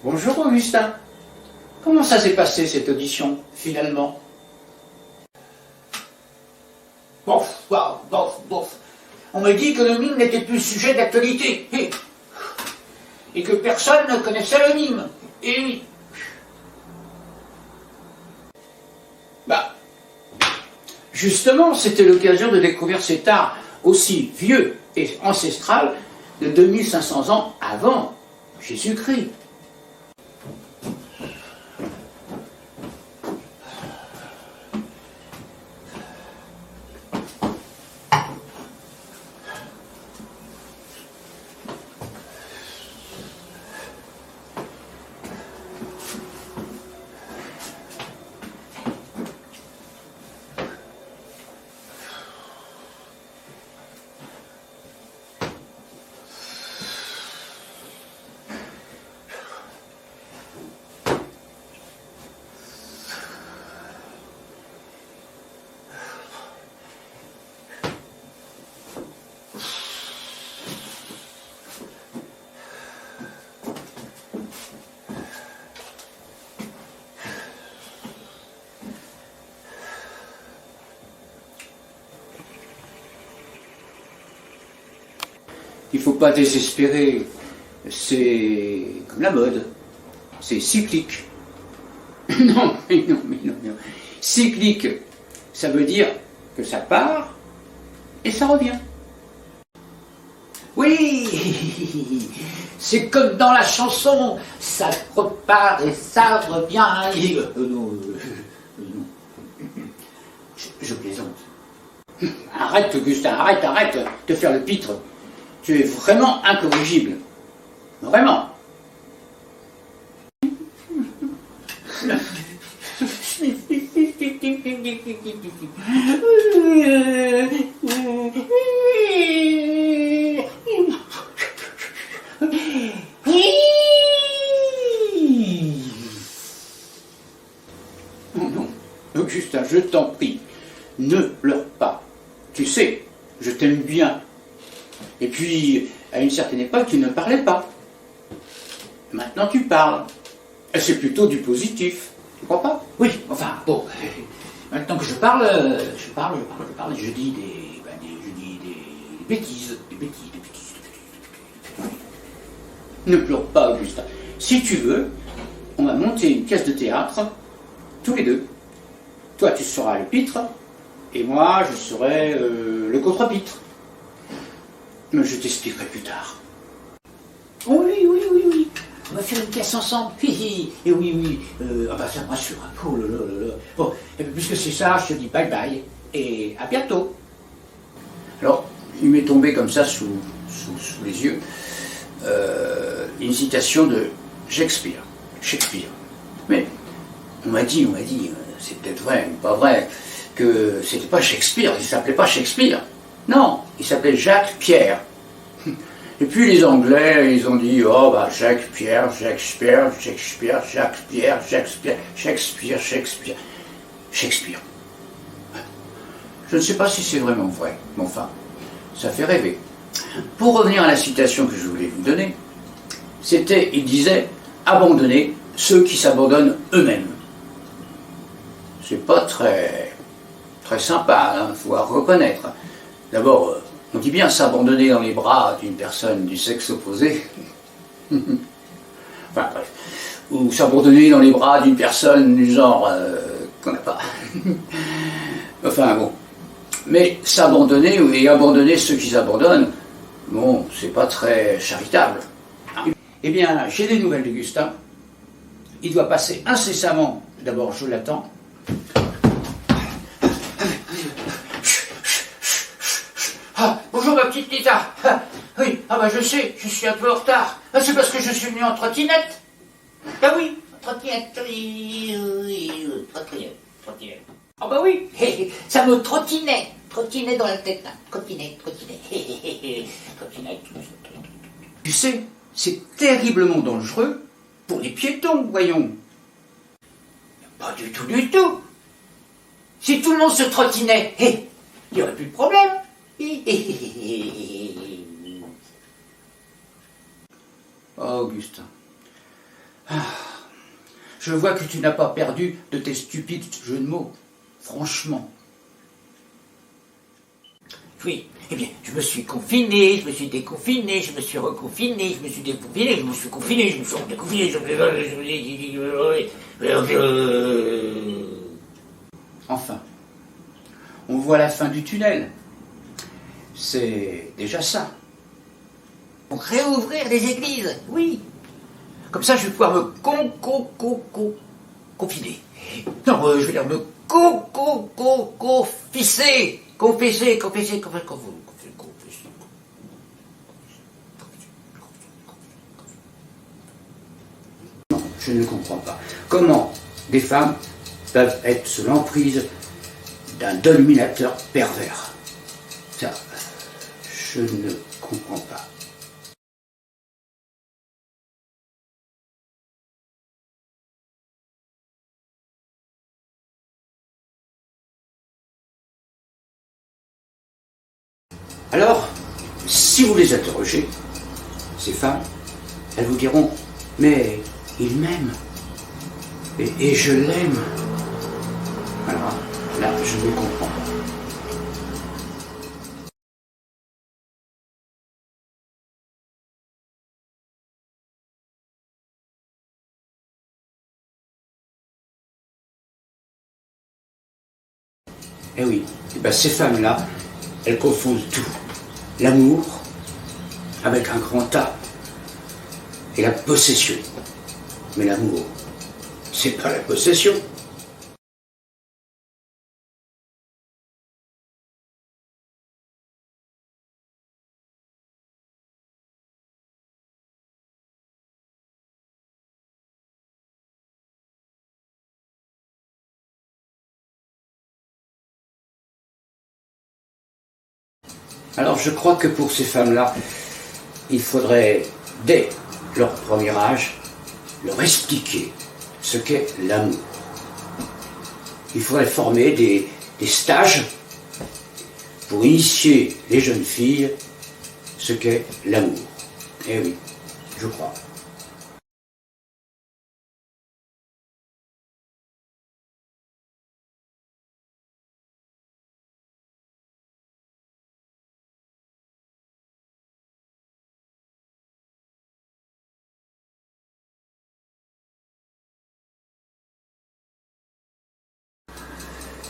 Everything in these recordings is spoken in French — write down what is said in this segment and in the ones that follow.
Bonjour Augustin. Comment ça s'est passé cette audition, finalement? Bof, bof, bof, bof. On me dit que le mime n'était plus sujet d'actualité. Et que personne ne connaissait le mime. Et oui. Bah, justement, c'était l'occasion de découvrir cet art aussi vieux et ancestral de 2500 ans avant Jésus-Christ. Il ne faut pas désespérer, c'est comme la mode, c'est cyclique. Non, mais non, mais non, non. Cyclique, ça veut dire que ça part et ça revient. Oui, c'est comme dans la chanson, ça repart et ça revient. Non, je plaisante. Arrête, Augustin, arrête de faire le pitre. Tu es vraiment incorrigible. Vraiment. Non, Augustin, je t'en prie, ne pleure pas. Tu sais, je t'aime bien. Et puis, à une certaine époque, tu ne parlais pas. Maintenant, tu parles. Et c'est plutôt du positif. Tu crois pas? Oui, enfin, bon. Maintenant que je parle, je dis des bêtises. Ne pleure pas, Augustin. Si tu veux, on va monter une pièce de théâtre, tous les deux. Toi, tu seras le pitre, et moi, je serai le contre-pitre. Mais je t'expliquerai plus tard. Oui. On va faire une pièce ensemble. Et oui. Ça me rassure. Oh là là. Bon, et puis puisque c'est ça, je te dis bye bye. Et à bientôt. Alors, il m'est tombé comme ça sous les yeux une citation de Shakespeare. Mais on m'a dit, c'est peut-être vrai ou pas vrai, que c'était pas Shakespeare, il s'appelait pas Shakespeare. Non, il s'appelait Jacques Pierre. Et puis les Anglais, ils ont dit, oh bah Shakespeare. Je ne sais pas si c'est vraiment vrai, mais enfin, ça fait rêver. Pour revenir à la citation que je voulais vous donner, il disait, abandonner ceux qui s'abandonnent eux-mêmes. C'est pas très sympa, il faut reconnaître. D'abord, on dit bien s'abandonner dans les bras d'une personne du sexe opposé. Enfin bref. Ou s'abandonner dans les bras d'une personne du genre qu'on n'a pas. Enfin bon. Mais s'abandonner et abandonner ceux qui s'abandonnent, bon, c'est pas très charitable. Eh bien, j'ai des nouvelles d'Augustin. Il doit passer incessamment. D'abord, je l'attends. Bonjour ma petite Lisa. Oui, je sais, je suis un peu en retard. C'est parce que je suis venu en trottinette. Ah oui, trottinette, trottinette. Oui, ça me trottinait dans la tête, là. Trottinette. Tu sais, c'est terriblement dangereux pour les piétons, voyons. Pas du tout. Si tout le monde se trottinait, il n'y aurait plus de problème. Oh, Augustin. Je vois que tu n'as pas perdu de tes stupides jeux de mots. Franchement. Oui, eh bien, je me suis confiné, je me suis déconfiné, je me suis reconfiné, je me suis déconfiné, je me suis confiné, je me suis déconfiné, Enfin, on voit la fin du tunnel. C'est déjà ça. Pour réouvrir les églises, oui. Comme ça, je vais pouvoir me confiner. Non, je vais dire me confisser. Confesser. Non, je ne comprends pas. Comment des femmes peuvent être sous l'emprise d'un dominateur pervers? Ça, je ne comprends pas. Alors, si vous les interrogez, ces femmes, elles vous diront, mais il m'aime, et je l'aime. Alors là, je ne comprends pas. Eh oui, eh ben ces femmes-là, elles confondent tout. L'amour avec un grand A et la possession. Mais l'amour, c'est pas la possession. Alors je crois que pour ces femmes-là, il faudrait, dès leur premier âge, leur expliquer ce qu'est l'amour. Il faudrait former des stages pour initier les jeunes filles ce qu'est l'amour. Eh oui, je crois.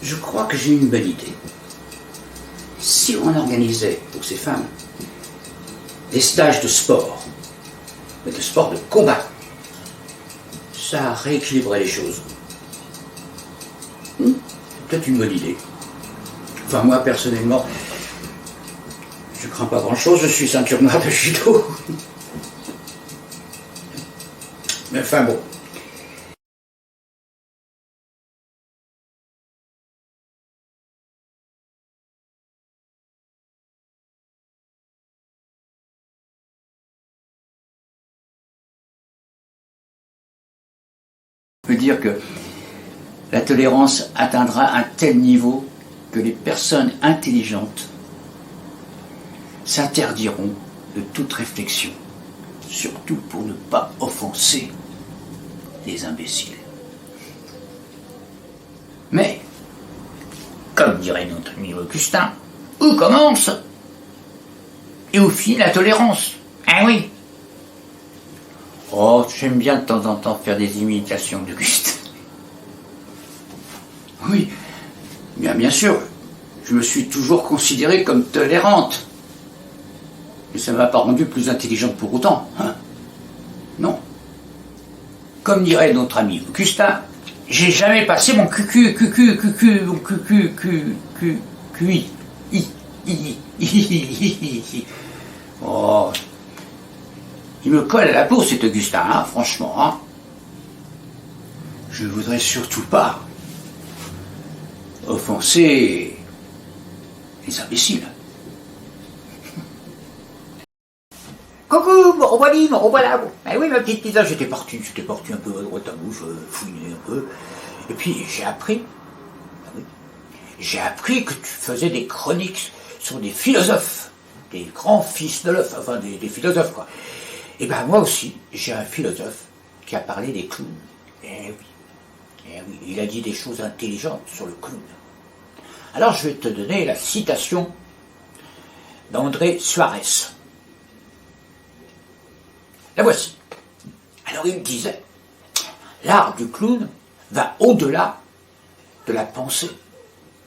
Je crois que j'ai une bonne idée. Si on organisait pour ces femmes des stages de sport, mais de sport de combat, ça rééquilibrerait les choses. C'est peut-être une bonne idée. Enfin, moi, personnellement, je crains pas grand-chose, je suis ceinture noire de judo. Mais enfin bon. On peut dire que la tolérance atteindra un tel niveau que les personnes intelligentes s'interdiront de toute réflexion, surtout pour ne pas offenser les imbéciles. Mais, comme dirait notre ami Augustin, où commence et où finit la tolérance? Ah oui. Oh, j'aime bien de temps en temps faire des imitations d'Augustin. Oui, bien sûr, je me suis toujours considérée comme tolérante. Mais ça ne m'a pas rendue plus intelligente pour autant. Hein, non. Comme dirait notre ami Augustin, j'ai jamais passé mon QI. Oh, il me colle à la peau cet Augustin, hein, franchement. Hein. Je voudrais surtout pas offenser les imbéciles. Coucou, me revoilà. Eh oui, ma petite Lisa, j'étais parti un peu à droite à gauche, fouiner un peu. Et puis j'ai appris que tu faisais des chroniques sur des philosophes, des grands fils de l'œuf, enfin des philosophes quoi. Et ben moi aussi, j'ai un philosophe qui a parlé des clowns. Eh oui. Eh oui, il a dit des choses intelligentes sur le clown. Alors je vais te donner la citation d'André Suarez. La voici. Alors il disait, l'art du clown va au-delà de la pensée.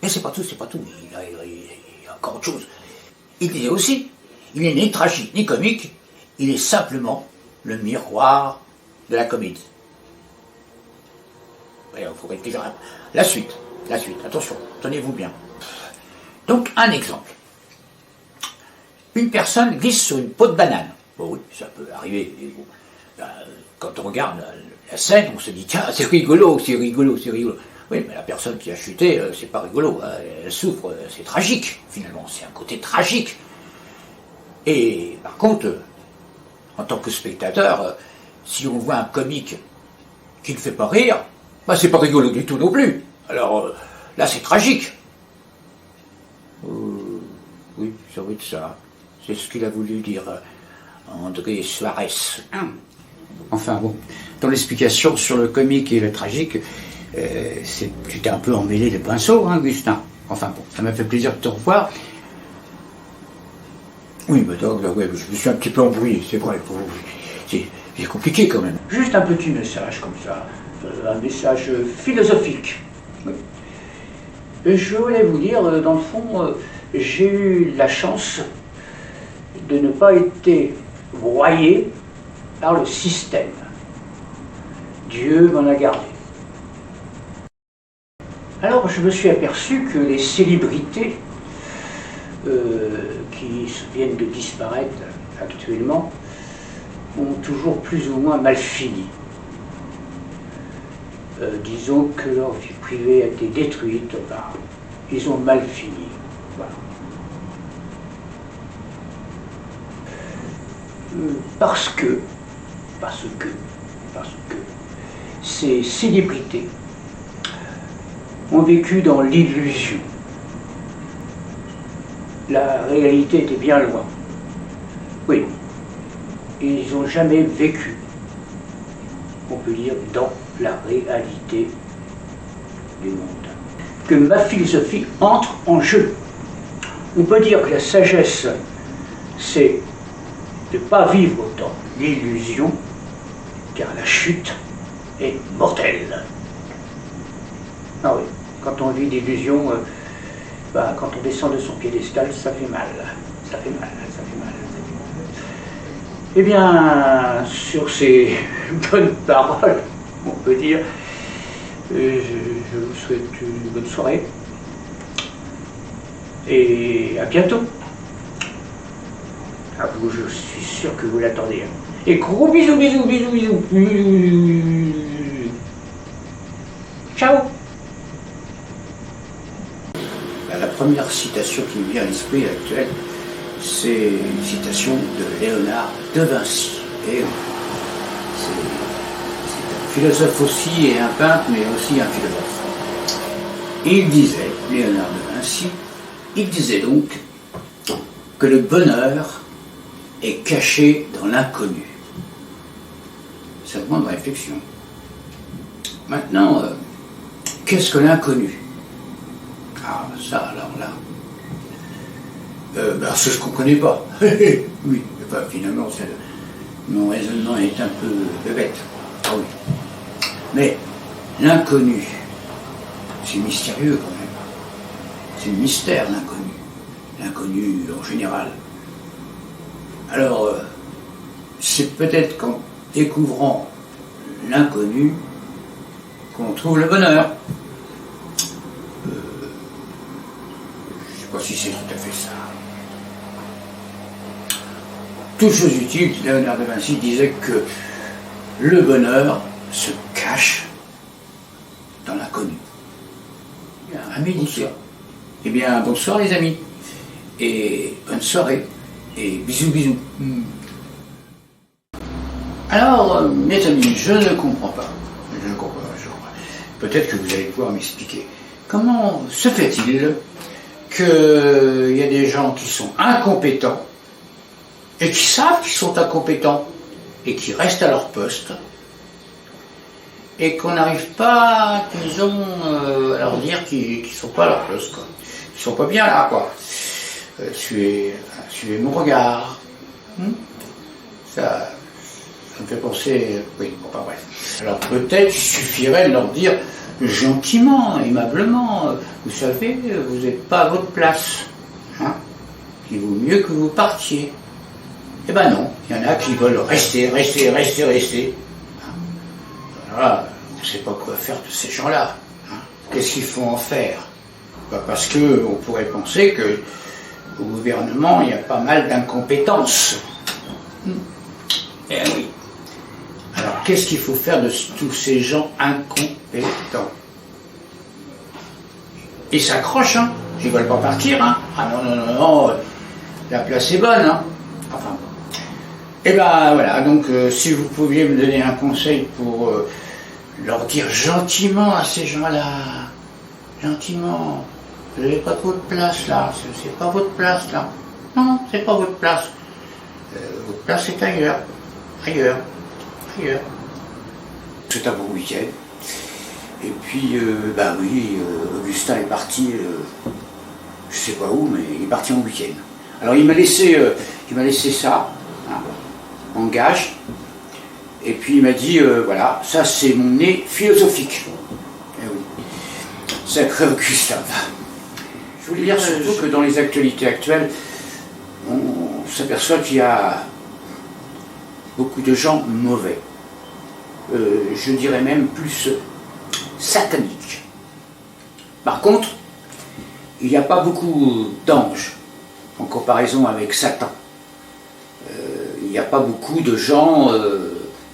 Mais c'est pas tout, il y a encore autre chose. Il disait aussi, il n'est ni tragique ni comique, il est simplement le miroir de la comédie. Il faut réfléchir. La suite, attention, tenez-vous bien. Donc, un exemple. Une personne glisse sur une peau de banane. Bon, oui, ça peut arriver. Quand on regarde la scène, on se dit, tiens, c'est rigolo. Oui, mais la personne qui a chuté, c'est pas rigolo. Elle souffre, c'est tragique, finalement. C'est un côté tragique. Et par contre, en tant que spectateur, si on voit un comique qui ne fait pas rire, bah, c'est pas rigolo du tout non plus. Alors là, c'est tragique. Oui, ça va être ça. C'est ce qu'il a voulu dire André Suarez. Enfin bon, dans l'explication sur le comique et le tragique, tu t'es un peu emmêlé les pinceaux, hein, Gustin. Enfin bon, ça m'a fait plaisir de te revoir. Oui, mais donc, ouais, je me suis un petit peu embrouillé, c'est vrai. C'est compliqué quand même. Juste un petit message comme ça, un message philosophique. Oui. Et je voulais vous dire, dans le fond, j'ai eu la chance de ne pas être broyé par le système. Dieu m'en a gardé. Alors je me suis aperçu que les célébrités qui viennent de disparaître actuellement ont toujours plus ou moins mal fini. Disons que leur vie privée a été détruite, ils ont mal fini. Voilà. Parce que ces célébrités ont vécu dans l'illusion. La réalité était bien loin. Oui, ils n'ont jamais vécu, on peut dire, dans la réalité du monde. Que ma philosophie entre en jeu. On peut dire que la sagesse, c'est de ne pas vivre dans l'illusion, car la chute est mortelle. Ah oui, quand on vit d'illusion, quand on descend de son piédestal, ça fait mal. Ça fait mal. Eh bien, sur ces bonnes paroles, on peut dire, je vous souhaite une bonne soirée et à bientôt. À vous, je suis sûr que vous l'attendez. Et gros bisous. Ciao. La première citation qui me vient à l'esprit actuelle, c'est une citation de Léonard de Vinci. Et c'est un philosophe aussi et un peintre, mais aussi un philosophe. Il disait, Léonard de Vinci, il disait donc que le bonheur est caché dans l'inconnu. Ça demande réflexion. Maintenant, qu'est-ce que l'inconnu? Ah, ça, alors là. C'est ce qu'on ne connaît pas. Oui, enfin, finalement, mon raisonnement est un peu bête. Ah oui. Mais l'inconnu, c'est mystérieux quand même. C'est le mystère, l'inconnu. L'inconnu en général. Alors, c'est peut-être qu'en découvrant l'inconnu qu'on trouve le bonheur. Je ne sais pas si c'est tout à fait ça. Toute chose utile, Léonard de Vinci disait que le bonheur se cache dans l'inconnu. À méditer. Eh bien, bonsoir les amis. Et bonne soirée. Et bisous. Alors, mes amis, je ne comprends pas. Peut-être que vous allez pouvoir m'expliquer. Comment se fait-il qu'il y a des gens qui sont incompétents et qui savent qu'ils sont incompétents et qui restent à leur poste et qu'on n'arrive pas, disons, à leur dire qu'ils sont pas à leur place, quoi. Ils sont pas bien là, quoi. Suivez mon regard. Ça me fait penser, oui, bon, pas bref. Alors peut-être il suffirait de leur dire gentiment, aimablement, vous savez, vous n'êtes pas à votre place. Hein, il vaut mieux que vous partiez. Eh ben non, il y en a qui veulent rester. Voilà, on ne sait pas quoi faire de ces gens-là. Hein. Qu'est-ce qu'il faut en faire? Parce qu'on pourrait penser que au gouvernement, il y a pas mal d'incompétences. Eh oui. Alors, qu'est-ce qu'il faut faire de tous ces gens incompétents? Ils s'accrochent, hein. Ils veulent pas partir, hein. Ah non, la place est bonne, hein. Enfin bon. Eh ben voilà, donc si vous pouviez me donner un conseil pour leur dire gentiment à ces gens-là, gentiment, vous n'avez pas trop de place là, c'est pas votre place là. Non, c'est pas votre place. Votre place est ailleurs. C'est un bon week-end. Et puis, bah oui, Augustin est parti, je sais pas où, mais il est parti en week-end. Alors il m'a laissé ça, hein, en gage. Et puis il m'a dit, voilà, ça c'est mon nez philosophique. Eh oui, sacré Augustin. Je voulais dire surtout que dans les actualités actuelles, on s'aperçoit qu'il y a beaucoup de gens mauvais. Je dirais même plus sataniques. Par contre, il n'y a pas beaucoup d'anges en comparaison avec Satan. Il n'y a pas beaucoup de gens,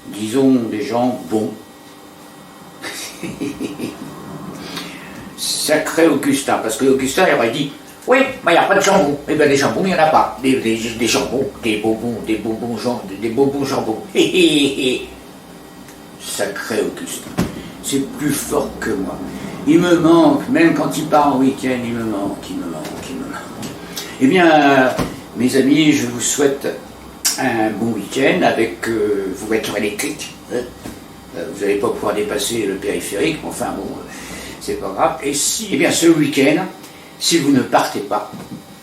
disons, des gens bons. Sacré Augustin, parce que Augustin il aurait dit oui, mais il n'y a pas de jambon. Eh bien, des jambons, il n'y en a pas. Des jambons, des bonbons jambons. Sacré Augustin. C'est plus fort que moi. Il me manque, même quand il part en week-end, il me manque. Eh bien, mes amis, je vous souhaite un bon week-end avec vos voitures électriques. Vous n'allez pas pouvoir dépasser le périphérique, mais enfin bon, c'est pas grave. Et si, eh bien, ce week-end, si vous ne partez pas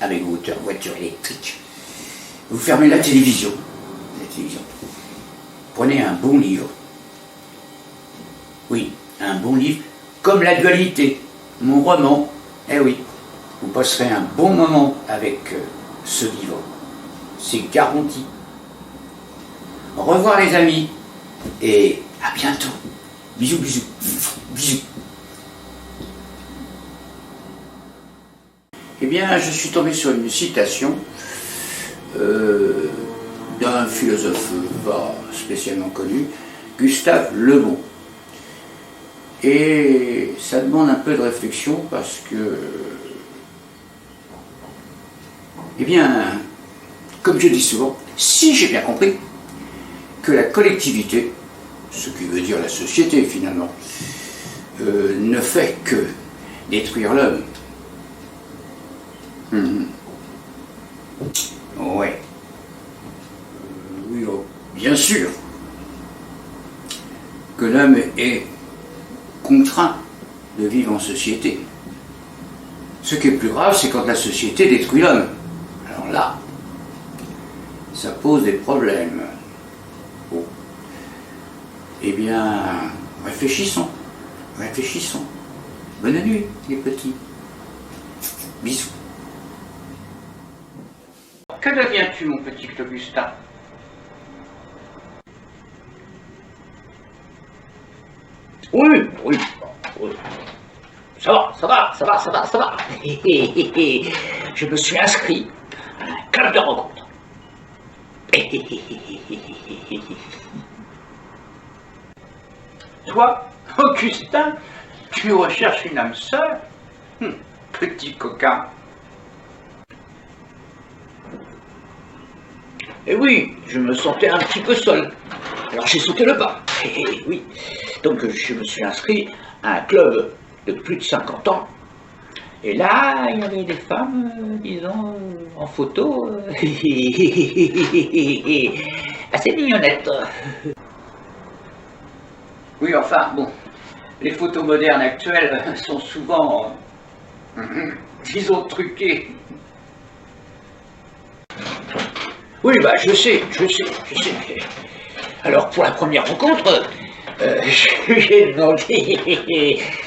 avec votre voiture électrique, vous fermez la télévision. Prenez un bon livre. Oui, un bon livre, comme La Dualité, mon roman. Eh oui, vous passerez un bon moment avec ce livre. C'est garanti. Au revoir les amis, et à bientôt. Bisous. Eh bien, je suis tombé sur une citation d'un philosophe pas spécialement connu, Gustave Le Bon. Et ça demande un peu de réflexion parce que, eh bien, comme je dis souvent, si j'ai bien compris que la collectivité, ce qui veut dire la société finalement, ne fait que détruire l'homme. Ouais. Oui, oh, bien sûr que l'homme est contraint de vivre en société. Ce qui est plus grave, c'est quand la société détruit l'homme. Alors là, ça pose des problèmes. Bon. Eh bien, réfléchissons. Bonne nuit, les petits. Bisous. Que deviens-tu, mon petit Augustin? Oui. Ça va. Je me suis inscrit à un club de rencontre. Toi, Augustin, tu recherches une âme sœur? Petit coquin. Et oui, je me sentais un petit peu seul. Alors j'ai sauté le pas. Oui. Donc je me suis inscrit à un club de plus de 50 ans. Et là, il y avait des femmes, disons, en photo, assez mignonnettes. Oui, enfin, bon, les photos modernes actuelles sont souvent, disons, truquées. Oui, bah je sais. Alors, pour la première rencontre, j'ai demandé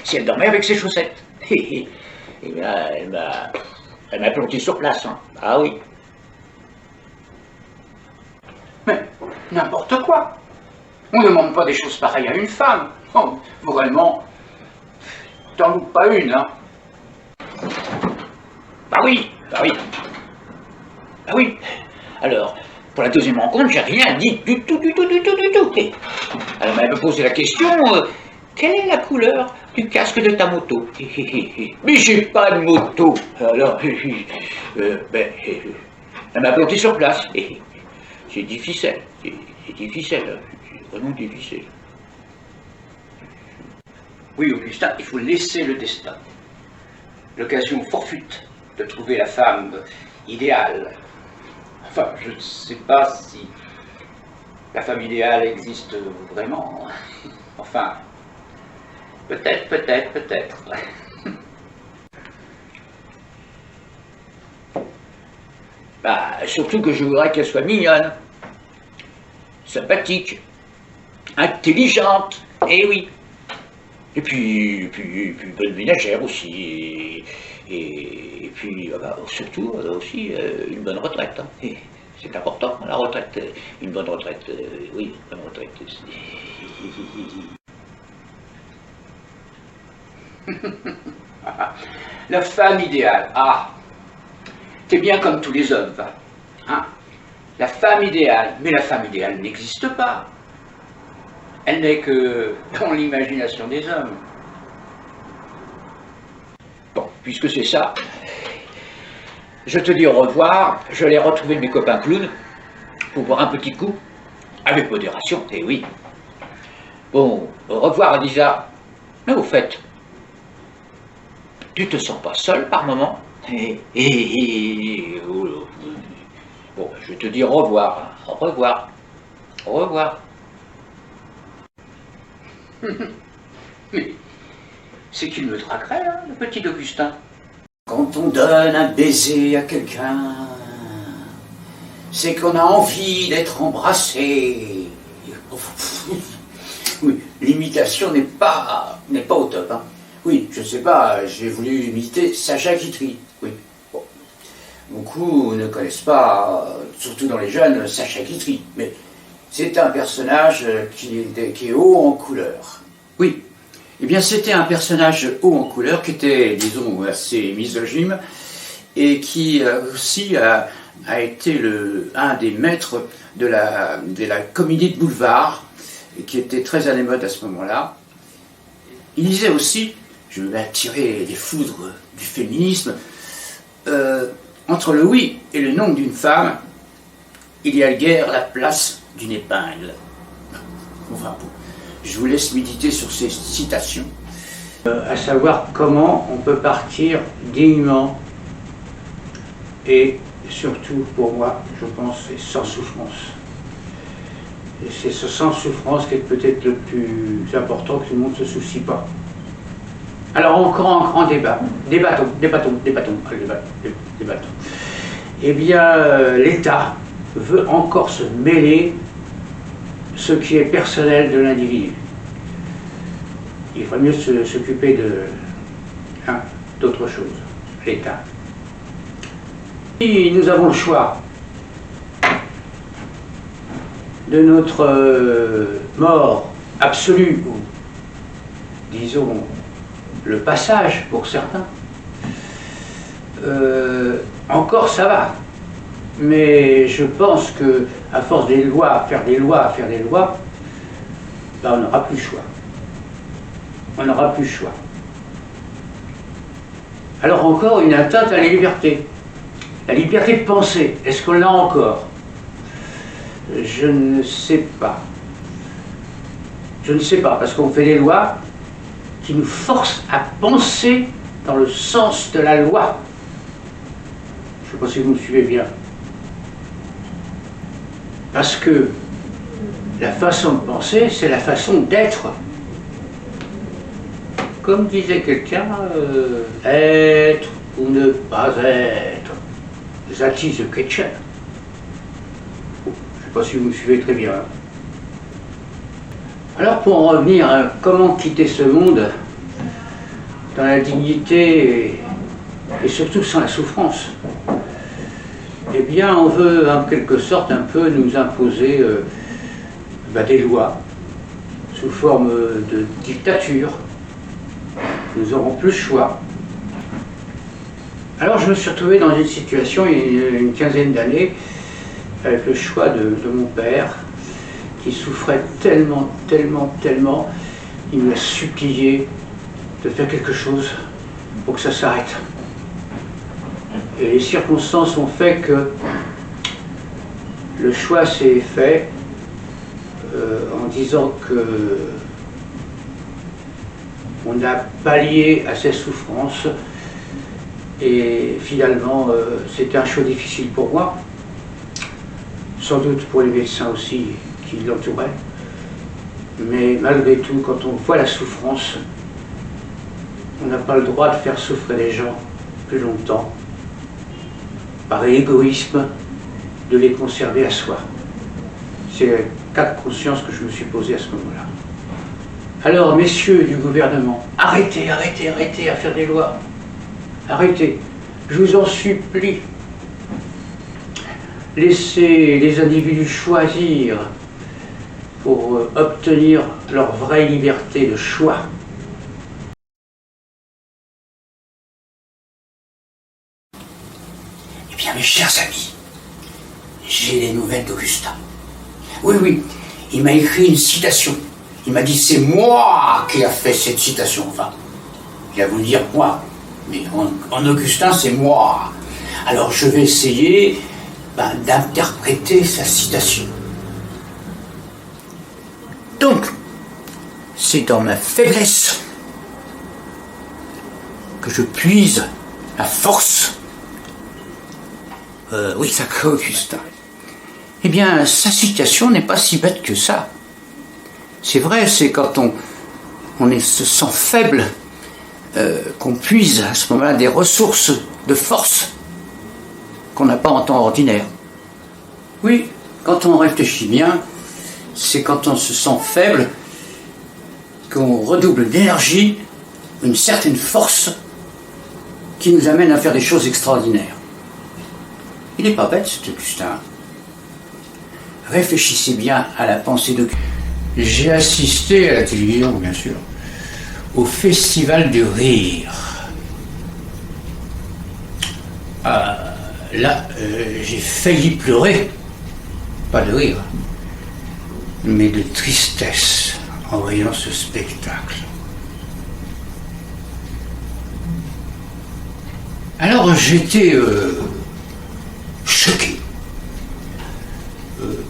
si elle dormait avec ses chaussettes. Et bien, elle m'a planté sur place. Hein. Ah oui. Mais n'importe quoi. On ne demande pas des choses pareilles à une femme. Oh, vraiment, t'en loupes pas une, hein. Bah oui. Alors, pour la deuxième rencontre, j'ai rien dit du tout. Elle m'a posé la question, quelle est la couleur du casque de ta moto? Mais j'ai pas de moto. Alors, elle m'a planté sur place. C'est difficile, c'est vraiment difficile. Oui, Augustin, il faut laisser le destin. L'occasion fortuite de trouver la femme idéale. Enfin, je ne sais pas si la femme idéale existe vraiment. Enfin, peut-être. Bah, surtout que je voudrais qu'elle soit mignonne, sympathique, intelligente, eh oui. Et puis bonne ménagère aussi, et puis bah, surtout aussi une bonne retraite. Hein. Et c'est important, la retraite, une bonne retraite, oui, une bonne retraite. La femme idéale, t'es bien comme tous les hommes, va. Hein? La femme idéale, mais la femme idéale n'existe pas. Elle n'est que dans l'imagination des hommes. Bon, puisque c'est ça, je te dis au revoir, je vais retrouver mes copains clowns pour boire un petit coup, avec modération, eh oui. Bon, au revoir Elisa. Mais au fait, tu te sens pas seul par moment? Bon, je te dis au revoir, au revoir, au revoir. Mais c'est qu'il me traquerait, hein, le petit Augustin. Quand on donne un baiser à quelqu'un, c'est qu'on a envie d'être embrassé. Oui, l'imitation n'est pas au top. Hein. Oui, je ne sais pas, j'ai voulu imiter Sacha Guitry. Oui. Bon. Beaucoup ne connaissent pas, surtout dans les jeunes, Sacha Guitry. Mais c'est un personnage qui est haut en couleur. Oui. Eh bien, c'était un personnage haut en couleur qui était, disons, assez misogyne et qui aussi a été un des maîtres de la comédie de boulevard et qui était très à la mode à ce moment-là. Il disait aussi, je vais attirer les foudres du féminisme, entre le oui et le non d'une femme, il y a guère la place d'une épingle. Enfin, bon. Je vous laisse méditer sur ces citations. À savoir comment on peut partir dignement et surtout pour moi, je pense, sans souffrance. Et c'est ce sans souffrance qui est peut-être le plus important, que tout le monde ne se soucie pas. Alors encore un grand débat. Débattons. Eh bien, l'État veut encore se mêler ce qui est personnel de l'individu. Il faut mieux s'occuper d'autre chose, l'État. Si nous avons le choix de notre mort absolue, ou disons le passage pour certains, encore ça va. Mais je pense que à force des lois, faire des lois, ben on n'aura plus le choix. On n'aura plus le choix. Alors encore une atteinte à la liberté. La liberté de penser, est-ce qu'on l'a encore? Je ne sais pas. Je ne sais pas, parce qu'on fait des lois qui nous forcent à penser dans le sens de la loi. Je ne sais pas si vous me suivez bien. Parce que la façon de penser, c'est la façon d'être. comme disait quelqu'un, être ou ne pas être, that is the question. Je ne sais pas si vous me suivez très bien. Alors pour en revenir à comment quitter ce monde dans la dignité et surtout sans la souffrance, eh bien on veut en quelque sorte un peu nous imposer des lois sous forme de dictature. Nous n'aurons plus le choix. Alors je me suis retrouvé dans une situation il y a une quinzaine d'années avec le choix de mon père qui souffrait tellement, il m'a supplié de faire quelque chose pour que ça s'arrête. Et les circonstances ont fait que le choix s'est fait en disant que on a pallié à ses souffrances et finalement c'était un choix difficile pour moi, sans doute pour les médecins aussi qui l'entouraient, mais malgré tout, quand on voit la souffrance, on n'a pas le droit de faire souffrir les gens plus longtemps, par égoïsme, de les conserver à soi. C'est le cas de conscience que je me suis posé à ce moment-là. Alors, messieurs du gouvernement, arrêtez à faire des lois. Arrêtez, je vous en supplie. Laissez les individus choisir pour obtenir leur vraie liberté de choix. Eh bien, mes chers amis, j'ai les nouvelles d'Augustin. Oui, il m'a écrit une citation. Il m'a dit, c'est moi qui a fait cette citation. Enfin, il va vous dire moi, mais en Augustin, c'est moi. Alors, je vais essayer d'interpréter sa citation. Donc, c'est dans ma faiblesse que je puise la force. Oui, sacré Augustin. Eh bien, sa citation n'est pas si bête que ça. C'est vrai, c'est quand on se sent faible qu'on puise à ce moment-là des ressources de force qu'on n'a pas en temps ordinaire. Oui, quand on réfléchit bien, c'est quand on se sent faible qu'on redouble d'énergie, une certaine force qui nous amène à faire des choses extraordinaires. Il n'est pas bête, cet Augustin. Réfléchissez bien à la pensée d'Augustin. J'ai assisté à la télévision, bien sûr, au Festival du Rire. Là, j'ai failli pleurer, pas de rire, mais de tristesse en voyant ce spectacle. Alors j'étais choqué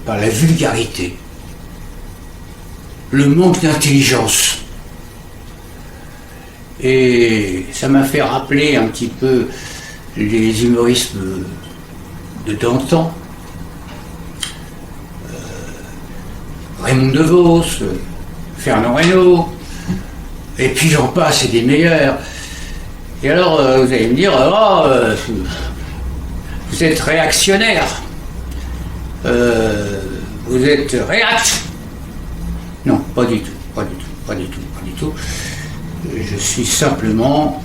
par la vulgarité, le manque d'intelligence. Et ça m'a fait rappeler un petit peu les humoristes de d'antan. Raymond DeVos, Fernand Reynaud, et puis j'en passe, et des meilleurs. Et alors, vous allez me dire, vous êtes réactionnaire, vous êtes réact. Non, pas du tout. Je suis simplement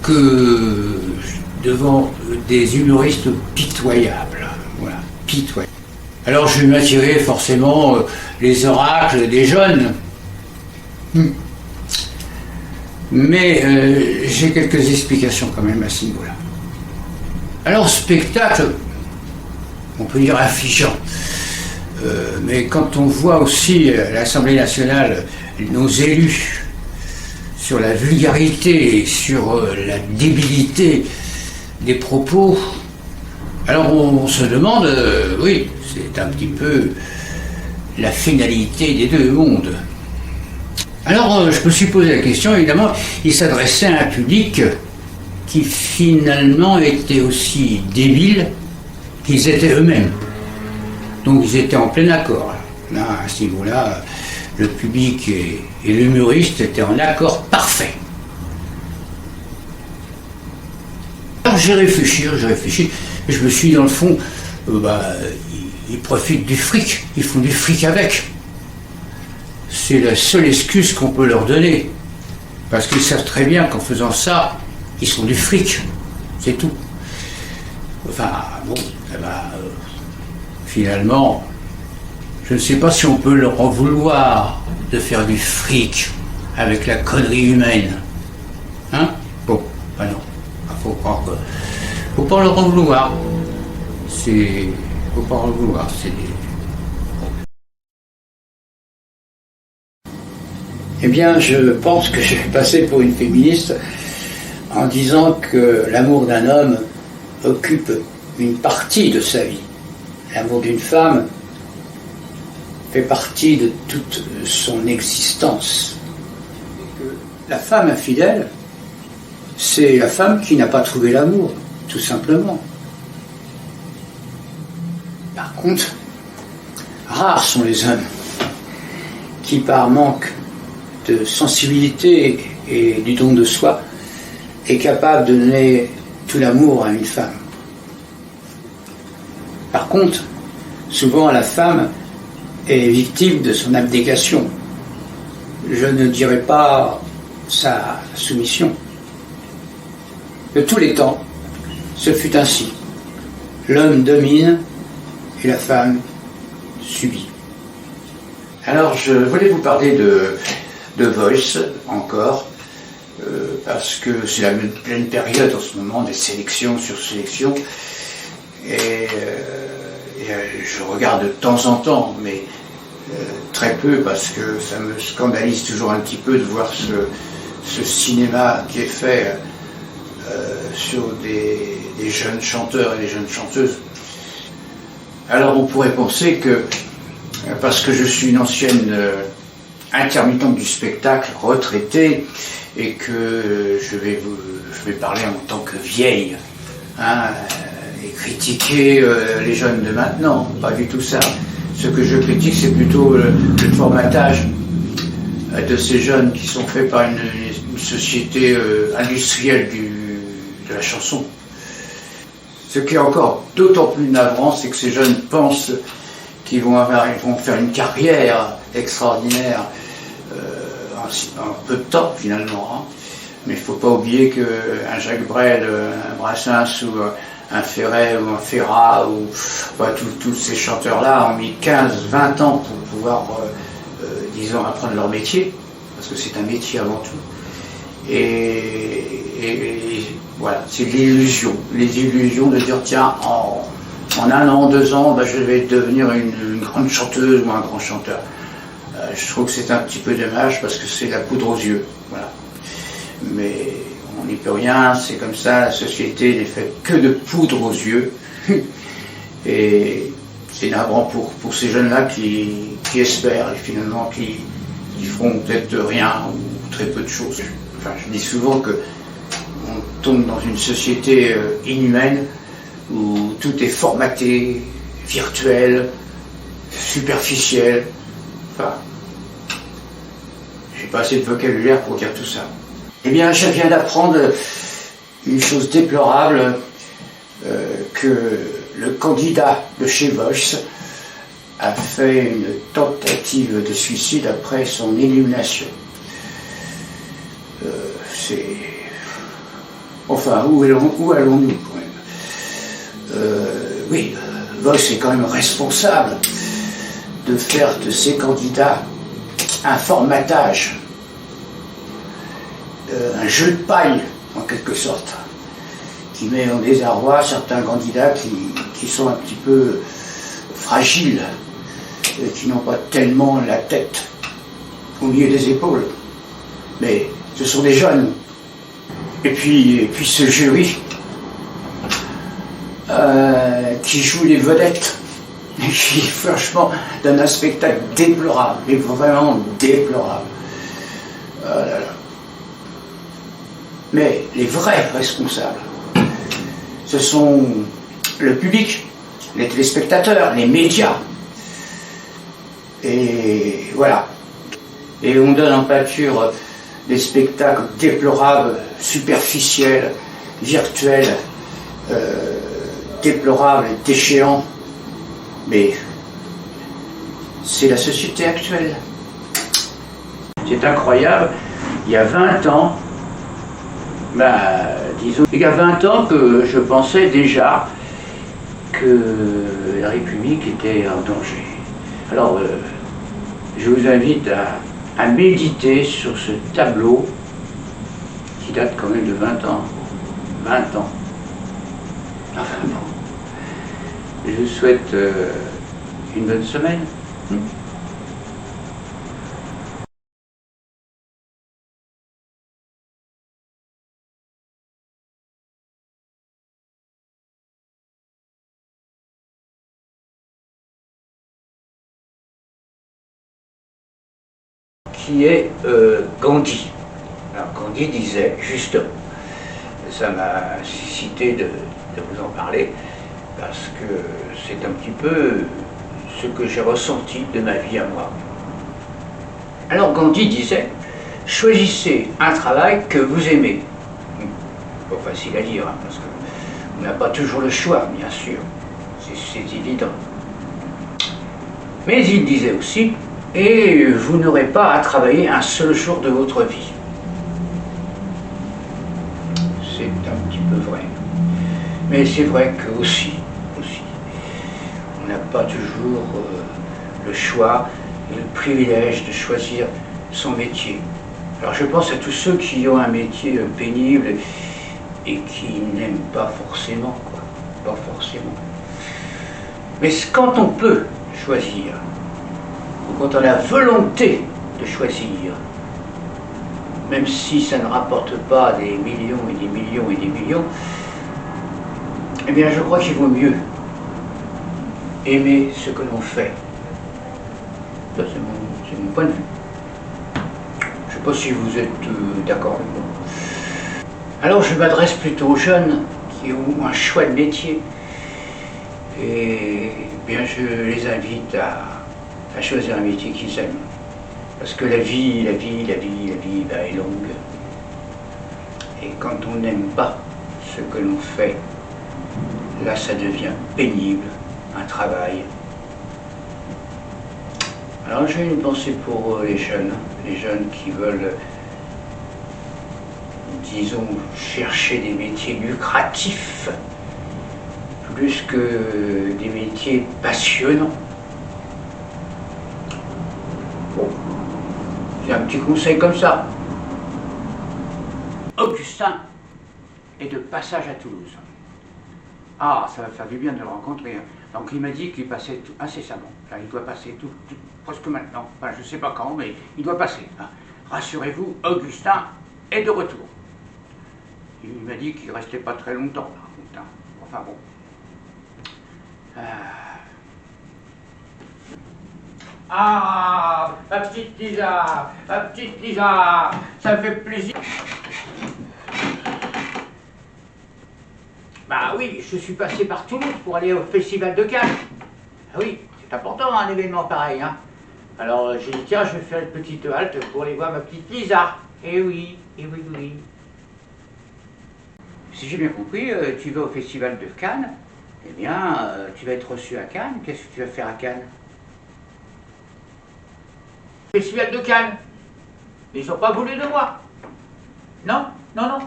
que devant des humoristes pitoyables. Voilà, pitoyables. Alors je vais m'attirer forcément les oracles des jeunes. Mais j'ai quelques explications quand même à ce niveau-là. Alors spectacle, on peut dire affligeant. Mais quand on voit aussi à l'Assemblée nationale nos élus sur la vulgarité et sur la débilité des propos, alors on se demande, oui, c'est un petit peu la finalité des deux mondes. Alors je me suis posé la question, évidemment, il s'adressait à un public qui finalement était aussi débile qu'ils étaient eux-mêmes. Donc ils étaient en plein accord. Là, à ce niveau-là, le public et l'humoriste étaient en accord parfait. Alors j'ai réfléchi, et je me suis dit, dans le fond, ils profitent du fric, ils font du fric avec. C'est la seule excuse qu'on peut leur donner. Parce qu'ils savent très bien qu'en faisant ça, ils font du fric. C'est tout. Enfin, bon, finalement, je ne sais pas si on peut leur en vouloir de faire du fric avec la connerie humaine. Hein? Bon, ben non. Faut pas leur en vouloir. Faut pas en vouloir. Eh bien, je pense que je vais passer pour une féministe en disant que l'amour d'un homme occupe une partie de sa vie. L'amour d'une femme fait partie de toute son existence. La femme infidèle, c'est la femme qui n'a pas trouvé l'amour, tout simplement. Par contre, rares sont les hommes qui, par manque de sensibilité et du don de soi, est capable de donner tout l'amour à une femme. Par contre, souvent la femme est victime de son abnégation. Je ne dirais pas sa soumission. De tous les temps, ce fut ainsi. L'homme domine et la femme subit. Alors je voulais vous parler de Voice encore, parce que c'est la pleine période en ce moment des sélections sur sélections, et je regarde de temps en temps, mais très peu, parce que ça me scandalise toujours un petit peu de voir ce cinéma qui est fait sur des jeunes chanteurs et des jeunes chanteuses. Alors on pourrait penser que, parce que je suis une ancienne intermittente du spectacle, retraitée, et que je vais parler en tant que vieille, hein, et critiquer les jeunes de maintenant, pas du tout ça. Ce que je critique, c'est plutôt le formatage de ces jeunes qui sont faits par une société industrielle de la chanson. Ce qui est encore d'autant plus navrant, c'est que ces jeunes pensent qu'ils vont faire une carrière extraordinaire en peu de temps finalement. Hein. Mais il ne faut pas oublier qu'un Jacques Brel, un Brassens ou un Ferret ou un Ferrat ou tous ces chanteurs-là ont mis 15-20 ans pour pouvoir, disons, apprendre leur métier, parce que c'est un métier avant tout. Et voilà, c'est l'illusion, les illusions de dire tiens, en 1 an, 2 ans, je vais devenir une grande chanteuse ou un grand chanteur. Je trouve que c'est un petit peu dommage parce que c'est la poudre aux yeux. Voilà. Mais on n'y peut rien, c'est comme ça, la société n'est faite que de poudre aux yeux. Et c'est navrant pour ces jeunes-là qui espèrent et finalement qui feront peut-être rien ou très peu de choses. Enfin, je dis souvent que on tombe dans une société inhumaine où tout est formaté, virtuel, superficiel. Enfin, j'ai pas assez de vocabulaire pour dire tout ça. Eh bien, je viens d'apprendre une chose déplorable, que le candidat de chez Voice a fait une tentative de suicide après son élimination. Enfin, où allons-nous quand même? Oui, Voice est quand même responsable de faire de ces candidats un formatage, un jeu de paille en quelque sorte, qui met en désarroi certains candidats qui sont un petit peu fragiles, et qui n'ont pas tellement la tête au milieu des épaules. Mais ce sont des jeunes. Et puis ce jury qui joue les vedettes et qui franchement donne un spectacle déplorable, mais vraiment déplorable. Mais les vrais responsables, ce sont le public, les téléspectateurs, les médias. Et voilà. Et on donne en pâture des spectacles déplorables, superficiels, virtuels, déplorables et déchéants. Mais c'est la société actuelle. C'est incroyable, il y a 20 ans, disons, il y a 20 ans que je pensais déjà que la République était en danger. Alors, je vous invite à méditer sur ce tableau qui date quand même de 20 ans. 20 ans. Enfin bon. Je vous souhaite une bonne semaine. Qui est Gandhi. Alors Gandhi disait, justement, ça m'a suscité de vous en parler, parce que c'est un petit peu ce que j'ai ressenti de ma vie à moi. Alors Gandhi disait, choisissez un travail que vous aimez. Pas facile à dire, hein, parce qu'on n'a pas toujours le choix, bien sûr, c'est évident. Mais il disait aussi, et vous n'aurez pas à travailler un seul jour de votre vie. C'est un petit peu vrai. Mais c'est vrai que aussi, on n'a pas toujours le choix et le privilège de choisir son métier. Alors je pense à tous ceux qui ont un métier pénible et qui n'aiment pas forcément, quoi. Pas forcément. Mais quand on peut choisir, quand on a la volonté de choisir, même si ça ne rapporte pas des millions et des millions et des millions, eh bien je crois qu'il vaut mieux aimer ce que l'on fait. Ça c'est mon point de vue. Je ne sais pas si vous êtes d'accord avec moi. Alors je m'adresse plutôt aux jeunes qui ont un choix de métier. Et bien je les invite à choisir un métier qu'ils aiment. Parce que la vie est longue. Et quand on n'aime pas ce que l'on fait, là ça devient pénible, un travail. Alors j'ai une pensée pour les jeunes qui veulent, disons, chercher des métiers lucratifs, plus que des métiers passionnants. Bon, c'est un petit conseil comme ça. Augustin est de passage à Toulouse. Ah, ça va faire du bien de le rencontrer. Donc il m'a dit qu'il passait incessamment. Là, il doit passer presque maintenant. Enfin, je ne sais pas quand, mais il doit passer. Rassurez-vous, Augustin est de retour. Il m'a dit qu'il ne restait pas très longtemps. Enfin bon. Ah, ma petite Lisa, ça me fait plaisir. Bah oui, je suis passé par Toulouse pour aller au Festival de Cannes. Ah oui, c'est important un événement pareil, hein. Alors j'ai dit tiens, je vais faire une petite halte pour aller voir ma petite Lisa. Eh oui. Si j'ai bien compris, tu vas au Festival de Cannes, eh bien, tu vas être reçu à Cannes. Qu'est-ce que tu vas faire à Cannes? Festival de Cannes. Ils n'ont pas voulu de moi. Non,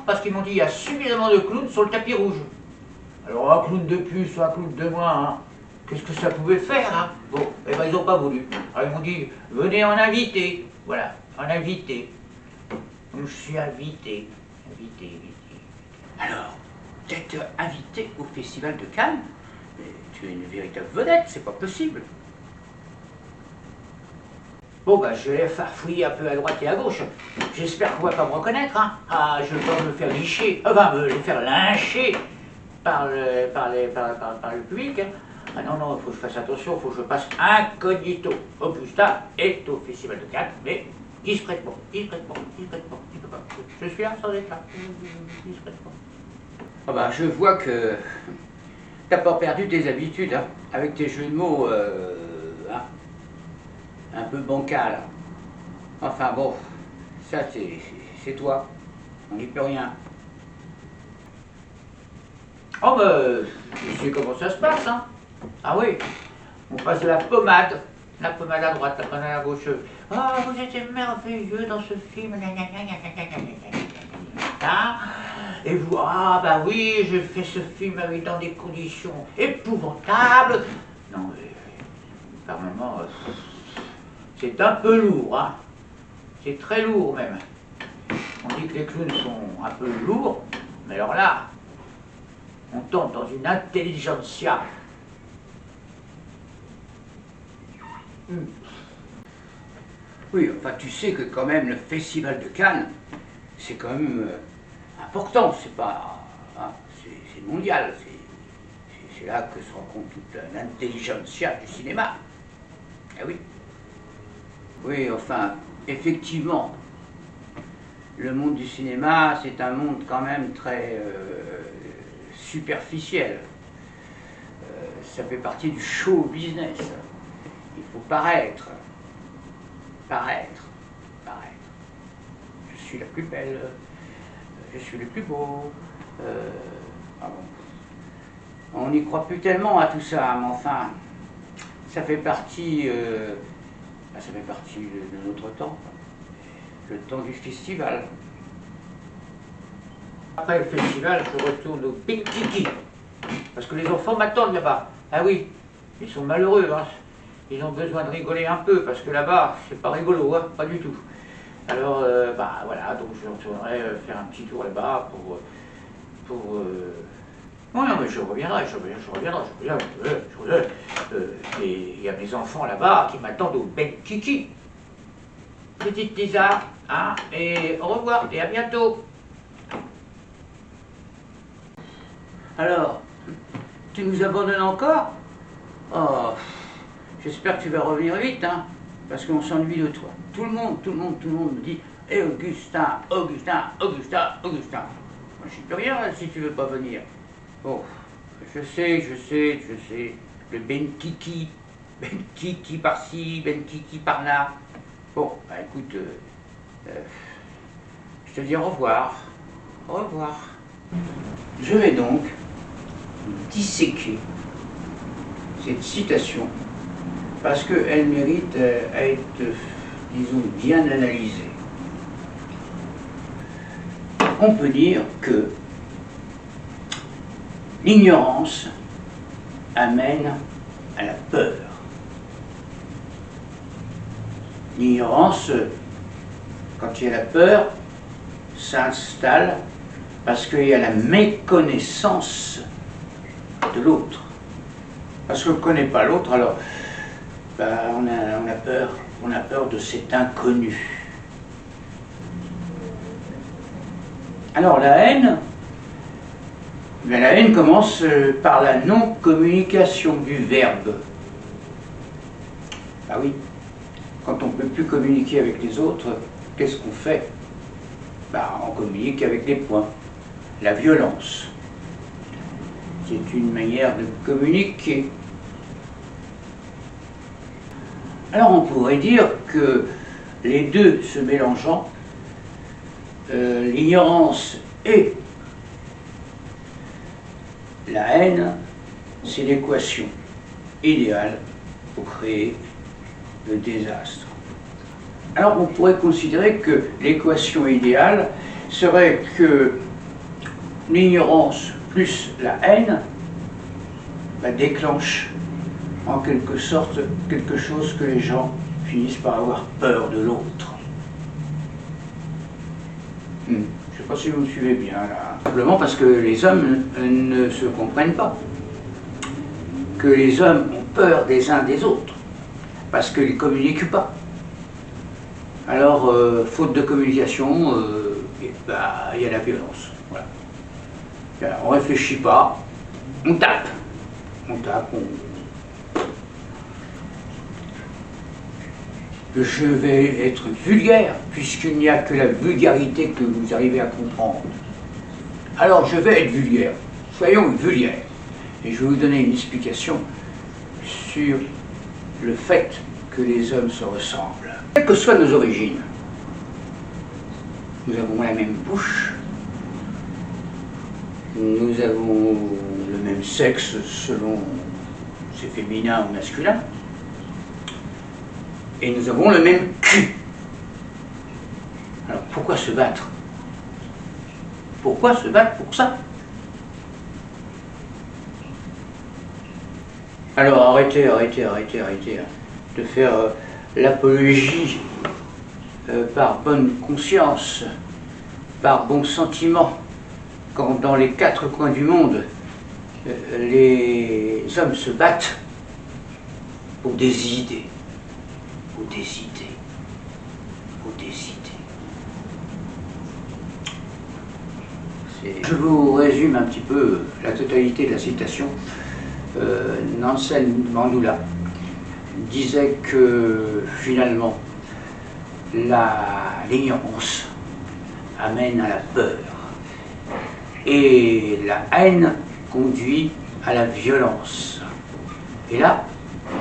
parce qu'ils m'ont dit il y a suffisamment de clowns sur le tapis rouge. Alors un clown de plus ou un clown de moins, hein, qu'est-ce que ça pouvait faire, hein? Bon, eh ben ils n'ont pas voulu. Alors ils m'ont dit venez en invité. Voilà, en invité. Je suis invité. Alors, d'être invité au Festival de Cannes, mais tu es une véritable vedette, c'est pas possible. Bon, bah, je vais farfouiller un peu à droite et à gauche. J'espère qu'on va pas me reconnaître, hein. Ah, je vais pas me faire licher, me faire lyncher par le public, hein. Ah non, il faut que je fasse attention, il faut que je passe incognito. Augustin est au Festival de Cannes, mais discrètement. Il peut pas. Je suis là sans être là, discrètement. Ah bah, je vois que t'as pas perdu tes habitudes, hein, avec tes jeux de mots, hein, un peu bancal. Enfin bon, ça c'est toi. On n'y peut rien. Oh ben, tu sais comment ça se passe, hein? Ah oui, on passe la pommade à droite, la pommade à gauche. Ah, vous étiez merveilleux dans ce film. Hein? Et vous, ah bah oui, je fais ce film avec dans des conditions épouvantables. Non, mais, par moments, c'est un peu lourd, hein. C'est très lourd même. On dit que les clowns sont un peu lourds, mais alors là, on tombe dans une intelligentsia. Oui, enfin tu sais que quand même le festival de Cannes, c'est quand même important, c'est pas... Hein, c'est mondial, c'est là que se rencontre toute l'intelligentsia du cinéma. Eh oui. Oui, enfin, effectivement, le monde du cinéma, c'est un monde quand même très superficiel. Ça fait partie du show business. Il faut paraître. Je suis la plus belle, je suis le plus beau. Ah bon. On n'y croit plus tellement à tout ça, mais enfin, ça fait partie de notre temps, le temps du festival. Après le festival, je retourne au Big-Kiki, parce que les enfants m'attendent là-bas. Ah oui, ils sont malheureux, hein. Ils ont besoin de rigoler un peu, parce que là-bas, c'est pas rigolo, hein, pas du tout. Alors, bah voilà, donc je retournerai faire un petit tour là-bas pour non, mais je reviendrai. Et il y a mes enfants là-bas qui m'attendent au Big-Kiki. Petite Lisa, hein, et au revoir, et à bientôt. Alors, tu nous abandonnes encore? Oh, j'espère que tu vas revenir vite, hein, parce qu'on s'ennuie de toi. Tout le monde me dit « Eh Augustin. Moi je suis plus rien si tu veux pas venir. » Bon, je sais, le Ben-Kiki par-ci, Ben-Kiki par-là. Bon, bah écoute, je te dis au revoir. Au revoir. Je vais donc disséquer cette citation parce qu'elle mérite à être, disons, bien analysée. On peut dire que l'ignorance amène à la peur. L'ignorance, quand il y a la peur, s'installe parce qu'il y a la méconnaissance de l'autre. Parce qu'on ne connaît pas l'autre, alors ben, on a peur de cet inconnu. Alors la haine, ben, la haine commence par la non-communication du verbe. Ah oui, quand on ne peut plus communiquer avec les autres, qu'est-ce qu'on fait? Ben, on communique avec les poings. La violence, c'est une manière de communiquer. Alors on pourrait dire que les deux se mélangeant, l'ignorance et la haine, c'est l'équation idéale pour créer le désastre. Alors on pourrait considérer que l'équation idéale serait que l'ignorance plus la haine déclenche en quelque sorte quelque chose que les gens finissent par avoir peur de l'autre. Je ne sais pas si vous me suivez bien là. Simplement parce que les hommes ne se comprennent pas. Que les hommes ont peur des uns des autres. Parce qu'ils ne communiquent pas. Alors, faute de communication, il y a la violence. Voilà. On ne réfléchit pas, on tape. Je vais être vulgaire, puisqu'il n'y a que la vulgarité que vous arrivez à comprendre. Alors je vais être vulgaire, soyons vulgaires. Et je vais vous donner une explication sur le fait que les hommes se ressemblent. Quelles que soient nos origines, nous avons la même bouche, nous avons le même sexe selon c'est féminin ou masculin, et nous avons le même cul. Alors pourquoi se battre? Pourquoi se battre pour ça? Alors arrêtez de faire l'apologie par bonne conscience, par bon sentiment, quand dans les quatre coins du monde, les hommes se battent pour des idées, pour des idées, pour des idées. Je vous résume un petit peu la totalité de la citation. Nelson Mandela disait que finalement l'ignorance amène à la peur et la haine conduit à la violence. Et là,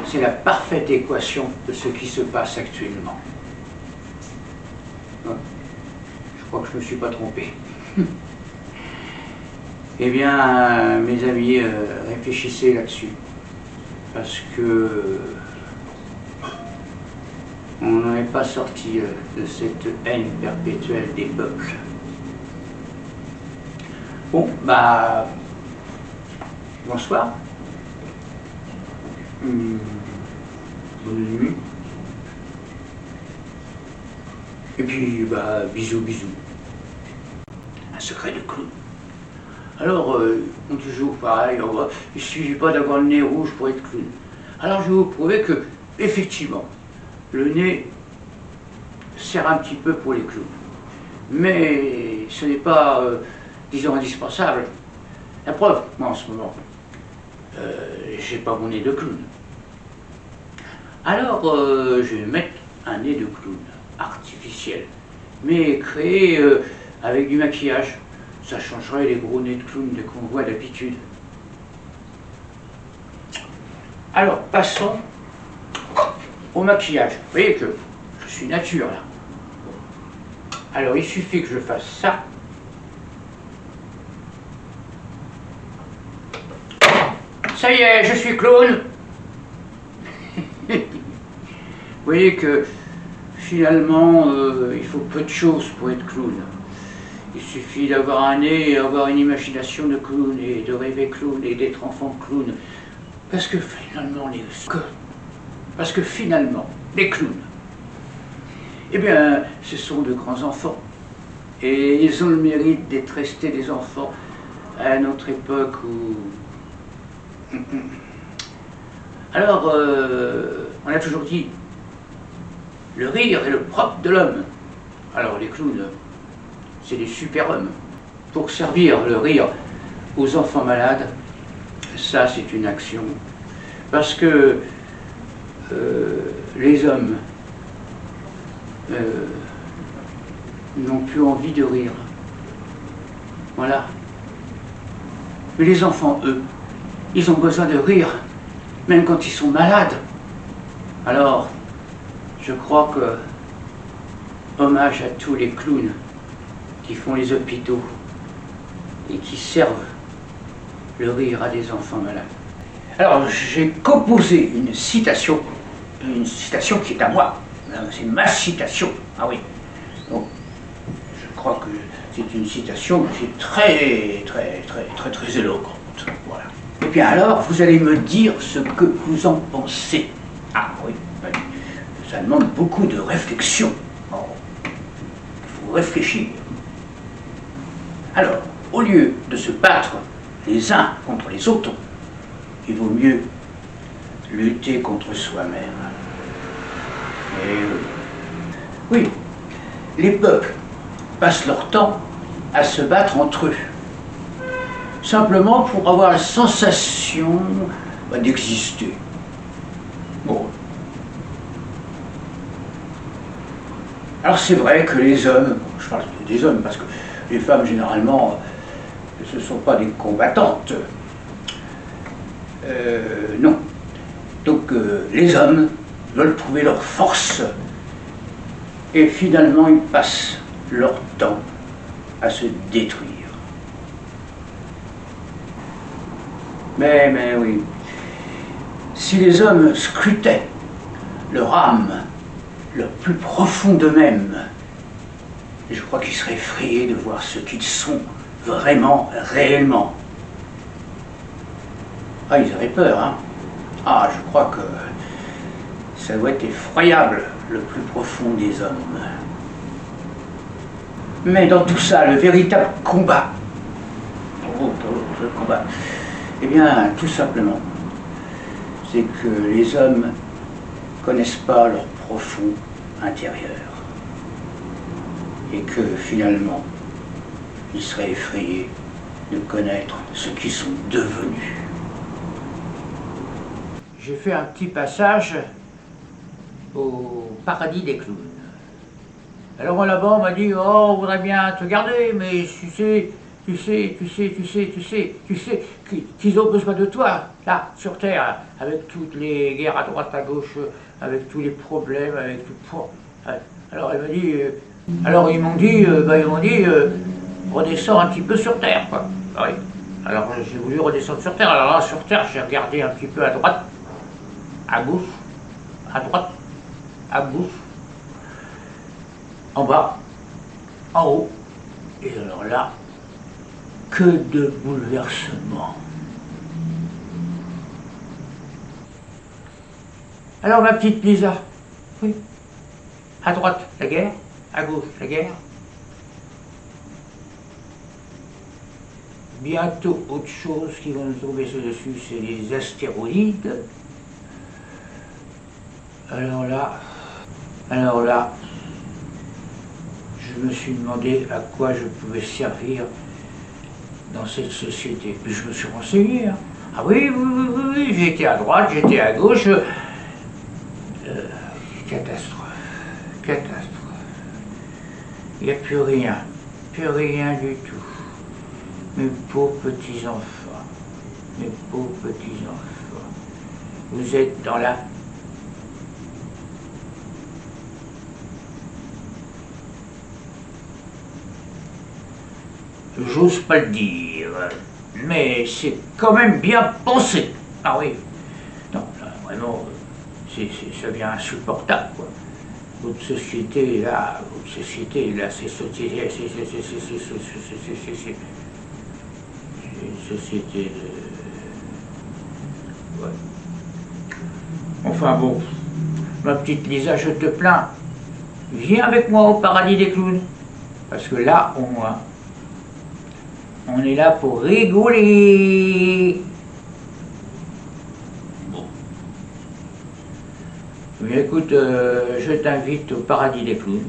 c'est la parfaite équation de ce qui se passe actuellement. Je crois que je ne me suis pas trompé. Eh bien, mes amis, réfléchissez là-dessus, parce que on n'en est pas sorti de cette haine perpétuelle des peuples. Bon, bah, bonsoir. Bonne nuit. Et puis, bah, bisous, bisous. Un secret de clown. Alors, on dit toujours pareil, il ne suffit pas d'avoir le nez rouge pour être clown. Alors, je vais vous prouver que, effectivement, le nez sert un petit peu pour les clowns. Mais ce n'est pas, disons, indispensable. La preuve, moi en ce moment, j'ai pas mon nez de clown. Alors, je vais mettre un nez de clown artificiel, mais créé avec du maquillage. Ça changerait les gros nez de clown qu'on voit d'habitude. Alors, passons au maquillage. Vous voyez que je suis nature là. Alors, il suffit que je fasse ça. Ça y est, je suis clown. Vous voyez que finalement, il faut peu de choses pour être clown. Il suffit d'avoir un nez et avoir une imagination de clown et de rêver clown et d'être enfant clown. Parce que finalement, les clowns, eh bien, ce sont de grands enfants. Et ils ont le mérite d'être restés des enfants à notre époque où... Alors, on a toujours dit, le rire est le propre de l'homme. Alors les clowns, c'est des super-hommes. Pour servir le rire aux enfants malades, ça c'est une action. Parce que les hommes n'ont plus envie de rire. Voilà. Mais les enfants, eux, ils ont besoin de rire, même quand ils sont malades. Alors, je crois que, hommage à tous les clowns qui font les hôpitaux et qui servent le rire à des enfants malades. Alors, j'ai composé une citation qui est à moi. C'est ma citation. Ah oui. Donc, je crois que c'est une citation qui est très éloquente. Voilà. Et bien alors, vous allez me dire ce que vous en pensez. Ah oui, ça demande beaucoup de réflexion. Oh. Il faut réfléchir. Alors, au lieu de se battre les uns contre les autres, il vaut mieux lutter contre soi-même. Et oui, les peuples passent leur temps à se battre entre eux, simplement pour avoir la sensation d'exister. Bon. Alors c'est vrai que les hommes, je parle des hommes parce que les femmes généralement, ce ne sont pas des combattantes. Non. Donc les hommes veulent trouver leur force. Et finalement, ils passent leur temps à se détruire. Mais oui, si les hommes scrutaient leur âme, leur plus profond d'eux-mêmes, je crois qu'ils seraient effrayés de voir ce qu'ils sont vraiment, réellement. Ah, ils auraient peur, hein. Ah, je crois que ça doit être effroyable, le plus profond des hommes. Mais dans tout ça, le véritable combat, eh bien, tout simplement, c'est que les hommes connaissent pas leur profond intérieur. Et que finalement, ils seraient effrayés de connaître ce qu'ils sont devenus. J'ai fait un petit passage au paradis des clowns. Alors moi là-bas, on m'a dit, oh, on voudrait bien te garder, mais tu sais qu'ils ont besoin de toi, là, sur Terre, avec toutes les guerres à droite, à gauche, avec tous les problèmes, avec tout. Alors il m'a dit, alors ils m'ont dit, redescends un petit peu sur Terre, quoi. Ah oui. Alors j'ai voulu redescendre sur Terre. Alors là, sur Terre, j'ai regardé un petit peu à droite, à gauche, à droite, à gauche, en bas, en haut. Et alors là, que de bouleversements. Alors ma petite Lisa, oui, à droite la guerre, à gauche la guerre. Bientôt autre chose qui va nous tomber dessus, c'est les astéroïdes. Alors là, je me suis demandé à quoi je pouvais servir dans cette société. Puis je me suis renseigné. Hein. Ah oui, j'étais à droite, j'étais à gauche. Catastrophe. Il n'y a plus rien du tout. Mes pauvres petits-enfants, vous êtes dans la... J'ose pas le dire, mais c'est quand même bien pensé. Ah oui, non, là, vraiment, ça devient insupportable, quoi. Votre société, là, c'est une société de... Ouais. Enfin bon, ma petite Lisa, je te plains, viens avec moi au paradis des clowns, parce que là, au moins, on est là pour rigoler. Bon. Mais écoute, je t'invite au paradis des clowns.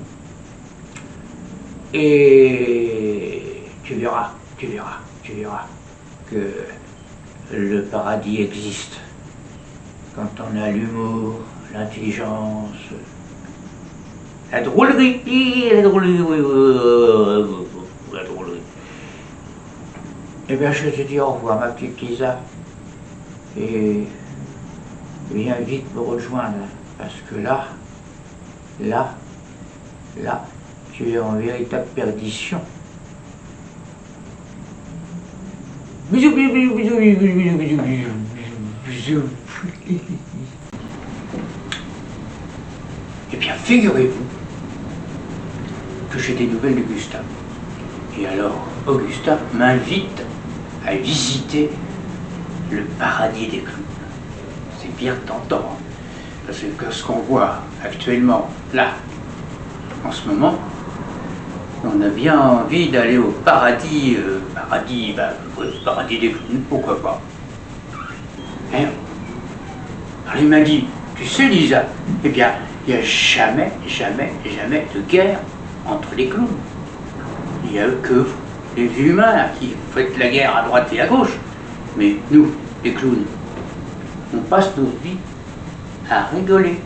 Et tu verras que le paradis existe. Quand on a l'humour, l'intelligence, la drôlerie, la drôlerie. Eh bien, je te dis au revoir, ma petite Lisa, et viens vite me rejoindre, parce que là, tu es en véritable perdition. Bisous. Eh bien, figurez-vous que j'ai des nouvelles d'Augustin. Et alors, Augustin m'invite à visiter le paradis des clowns. C'est bien tentant, parce que ce qu'on voit actuellement, là, en ce moment, on a bien envie d'aller au paradis, paradis des clowns, pourquoi pas. Hein? Alors il m'a dit, tu sais Lisa, eh bien, il n'y a jamais de guerre entre les clowns. Il n'y a que vous, les humains, qui faites la guerre à droite et à gauche. Mais nous, les clowns, on passe nos vies à rigoler.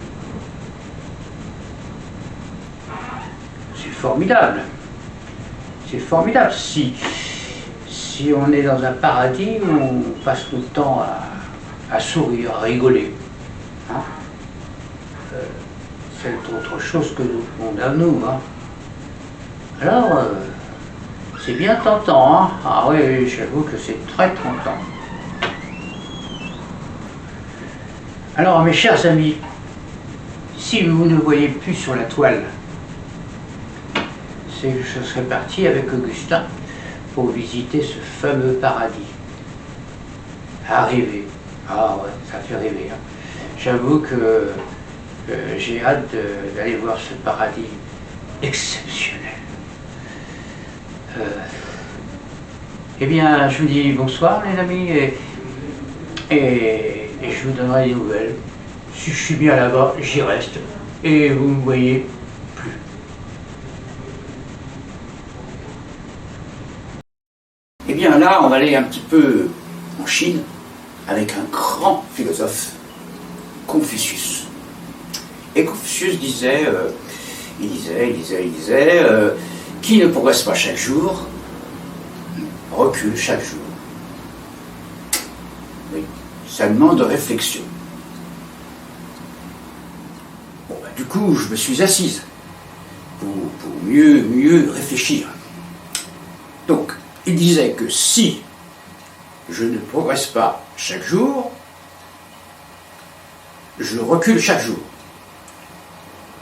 C'est formidable. C'est formidable si on est dans un paradis où on passe notre temps à sourire, à rigoler. Hein? c'est autre chose que nous condamnons. Hein. Alors, c'est bien tentant. Hein. Ah oui, j'avoue que c'est très tentant. Alors, mes chers amis, si vous ne voyez plus sur la toile, c'est que je serais parti avec Augustin pour visiter ce fameux paradis. À rêver. Ah ouais, ça fait rêver. Hein. J'avoue que j'ai hâte d'aller voir ce paradis exceptionnel. Eh bien, je vous dis bonsoir les amis et je vous donnerai des nouvelles. Si je suis bien là-bas, j'y reste et vous me voyez plus. Eh bien là, on va aller un petit peu en Chine avec un grand philosophe, Confucius. Et Confucius disait, qui ne progresse pas chaque jour, recule chaque jour. Oui, ça demande réflexion. Bon, bah, du coup, je me suis assise pour mieux réfléchir. Donc, il disait que si je ne progresse pas chaque jour, je recule chaque jour.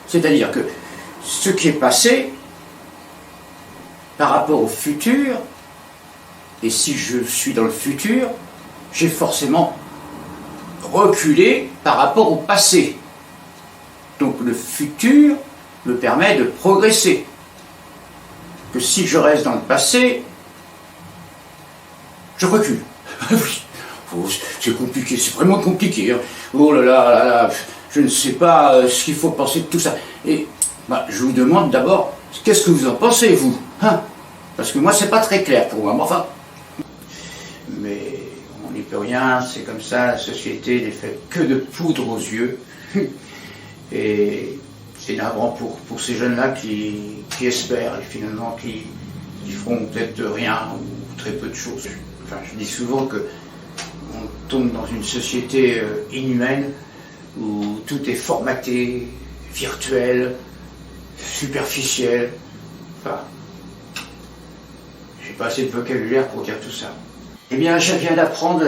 C'est-à-dire que ce qui est passé par rapport au futur, et si je suis dans le futur, j'ai forcément reculé par rapport au passé. Donc le futur me permet de progresser. Que si je reste dans le passé, je recule. C'est compliqué, c'est vraiment compliqué. Hein. Oh là là, je ne sais pas ce qu'il faut penser de tout ça. Et bah, je vous demande d'abord, qu'est-ce que vous en pensez, vous hein? Parce que moi, c'est pas très clair pour moi. Enfin, mais on n'y peut rien, c'est comme ça, la société n'est faite que de poudre aux yeux. Et c'est navrant pour ces jeunes-là qui espèrent et finalement qui feront peut-être rien ou très peu de choses. Enfin, je dis souvent que on tombe dans une société inhumaine où tout est formaté, virtuel, superficiel. Enfin, j'ai pas assez de vocabulaire pour dire tout ça. Eh bien, je viens d'apprendre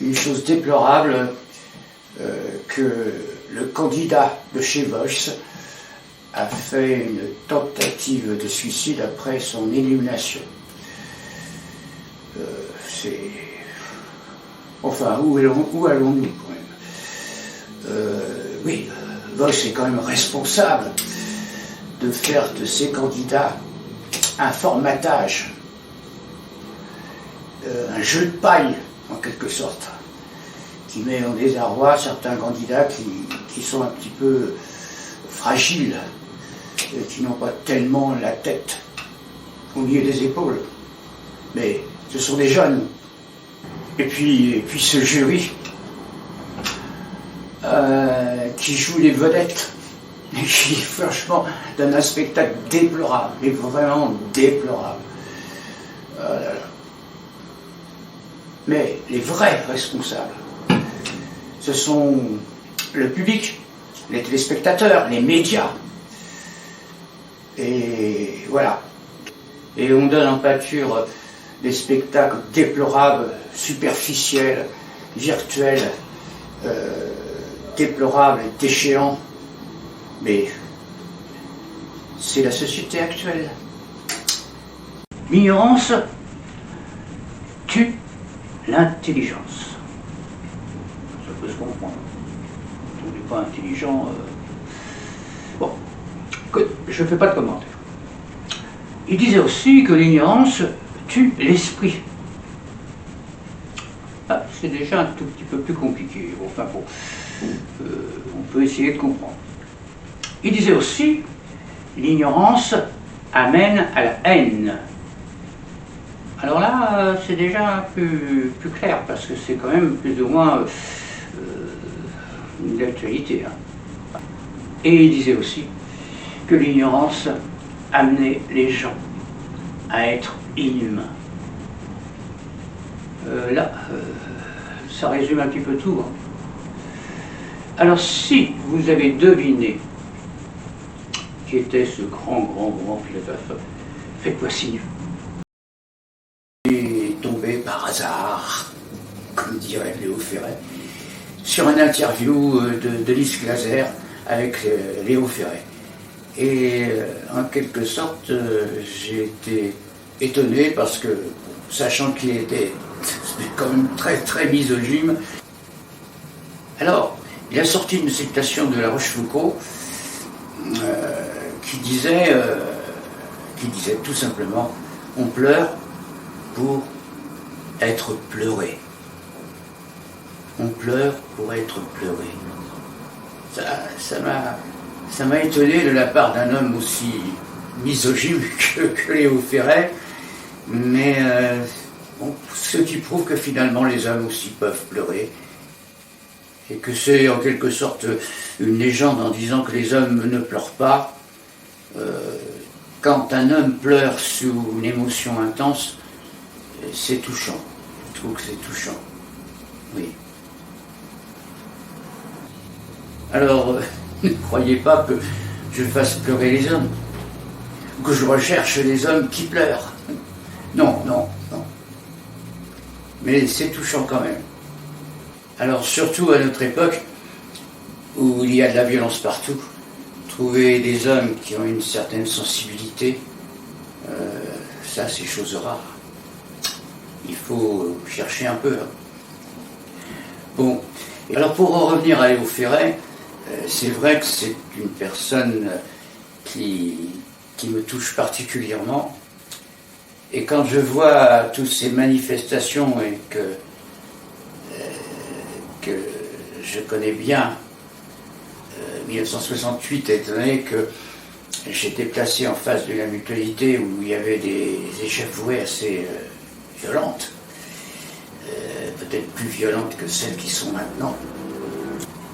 une chose déplorable, que le candidat de chez Vox a fait une tentative de suicide après son élimination. C'est... Enfin, où allons-nous quand même oui, Vox est quand même responsable de faire de ses candidats un formatage, un jeu de paille en quelque sorte, qui met en désarroi certains candidats qui sont un petit peu fragiles, qui n'ont pas tellement la tête au milieu des épaules. Mais ce sont des jeunes. Et puis ce jury qui joue les vedettes et qui franchement donne un spectacle déplorable, mais vraiment déplorable. Mais les vrais responsables, ce sont le public, les téléspectateurs, les médias. Et voilà. Et on donne en pâture des spectacles déplorables, superficiels, virtuels, déplorables, déchéants. Mais c'est la société actuelle. L'ignorance tue l'intelligence. Ça peut se comprendre. On n'est pas intelligent. Bon, écoute, je ne fais pas de commentaires. Il disait aussi que l'ignorance tue l'esprit. Ah, c'est déjà un tout petit peu plus compliqué. Enfin bon, on peut essayer de comprendre. Il disait aussi, l'ignorance amène à la haine. Alors là, c'est déjà plus clair, parce que c'est quand même plus ou moins d'actualité. Hein. Et il disait aussi que l'ignorance amenait les gens à être inhumains. Là, ça résume un petit peu tout. Hein. Alors si vous avez deviné qui était ce grand philosophe, faites-moi signe. Est tombé par hasard, comme dirait Léo Ferré, sur une interview de Lys Glaser avec Léo Ferré. Et en quelque sorte, j'ai été étonné parce que, sachant qu'il était quand même très misogyne, alors il a sorti une citation de La Rochefoucauld qui disait tout simplement: on pleure pour être pleuré. On pleure pour être pleuré. Ça m'a étonné de la part d'un homme aussi misogyne que Léo Ferré, mais bon, ce qui prouve que finalement les hommes aussi peuvent pleurer, et que c'est en quelque sorte une légende en disant que les hommes ne pleurent pas. Quand un homme pleure sous une émotion intense, c'est touchant. Je trouve que c'est touchant. Oui. Alors, ne croyez pas que je fasse pleurer les hommes, ou que je recherche les hommes qui pleurent. Non. Mais c'est touchant quand même. Alors, surtout à notre époque, où il y a de la violence partout, trouver des hommes qui ont une certaine sensibilité, ça c'est chose rare. Il faut chercher un peu. Bon, alors pour en revenir à Léo Ferré, c'est vrai que c'est une personne qui me touche particulièrement. Et quand je vois toutes ces manifestations et que je connais bien 1968, étant donné que j'étais placé en face de la mutualité où il y avait des échauffourées assez violentes, peut-être plus violentes que celles qui sont maintenant.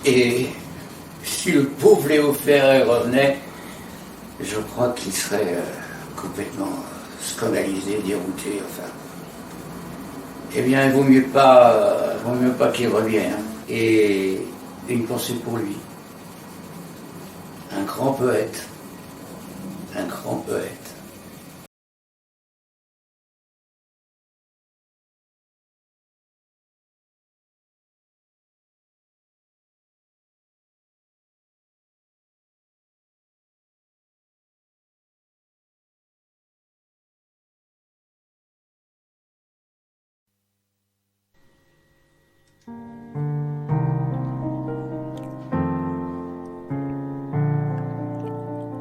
Et si le pauvre Léo Ferré revenait, je crois qu'il serait complètement scandalisé, dérouté, enfin. Eh bien, il vaut mieux pas qu'il revienne. Et une pensée pour lui. Un grand poète. Un grand poète.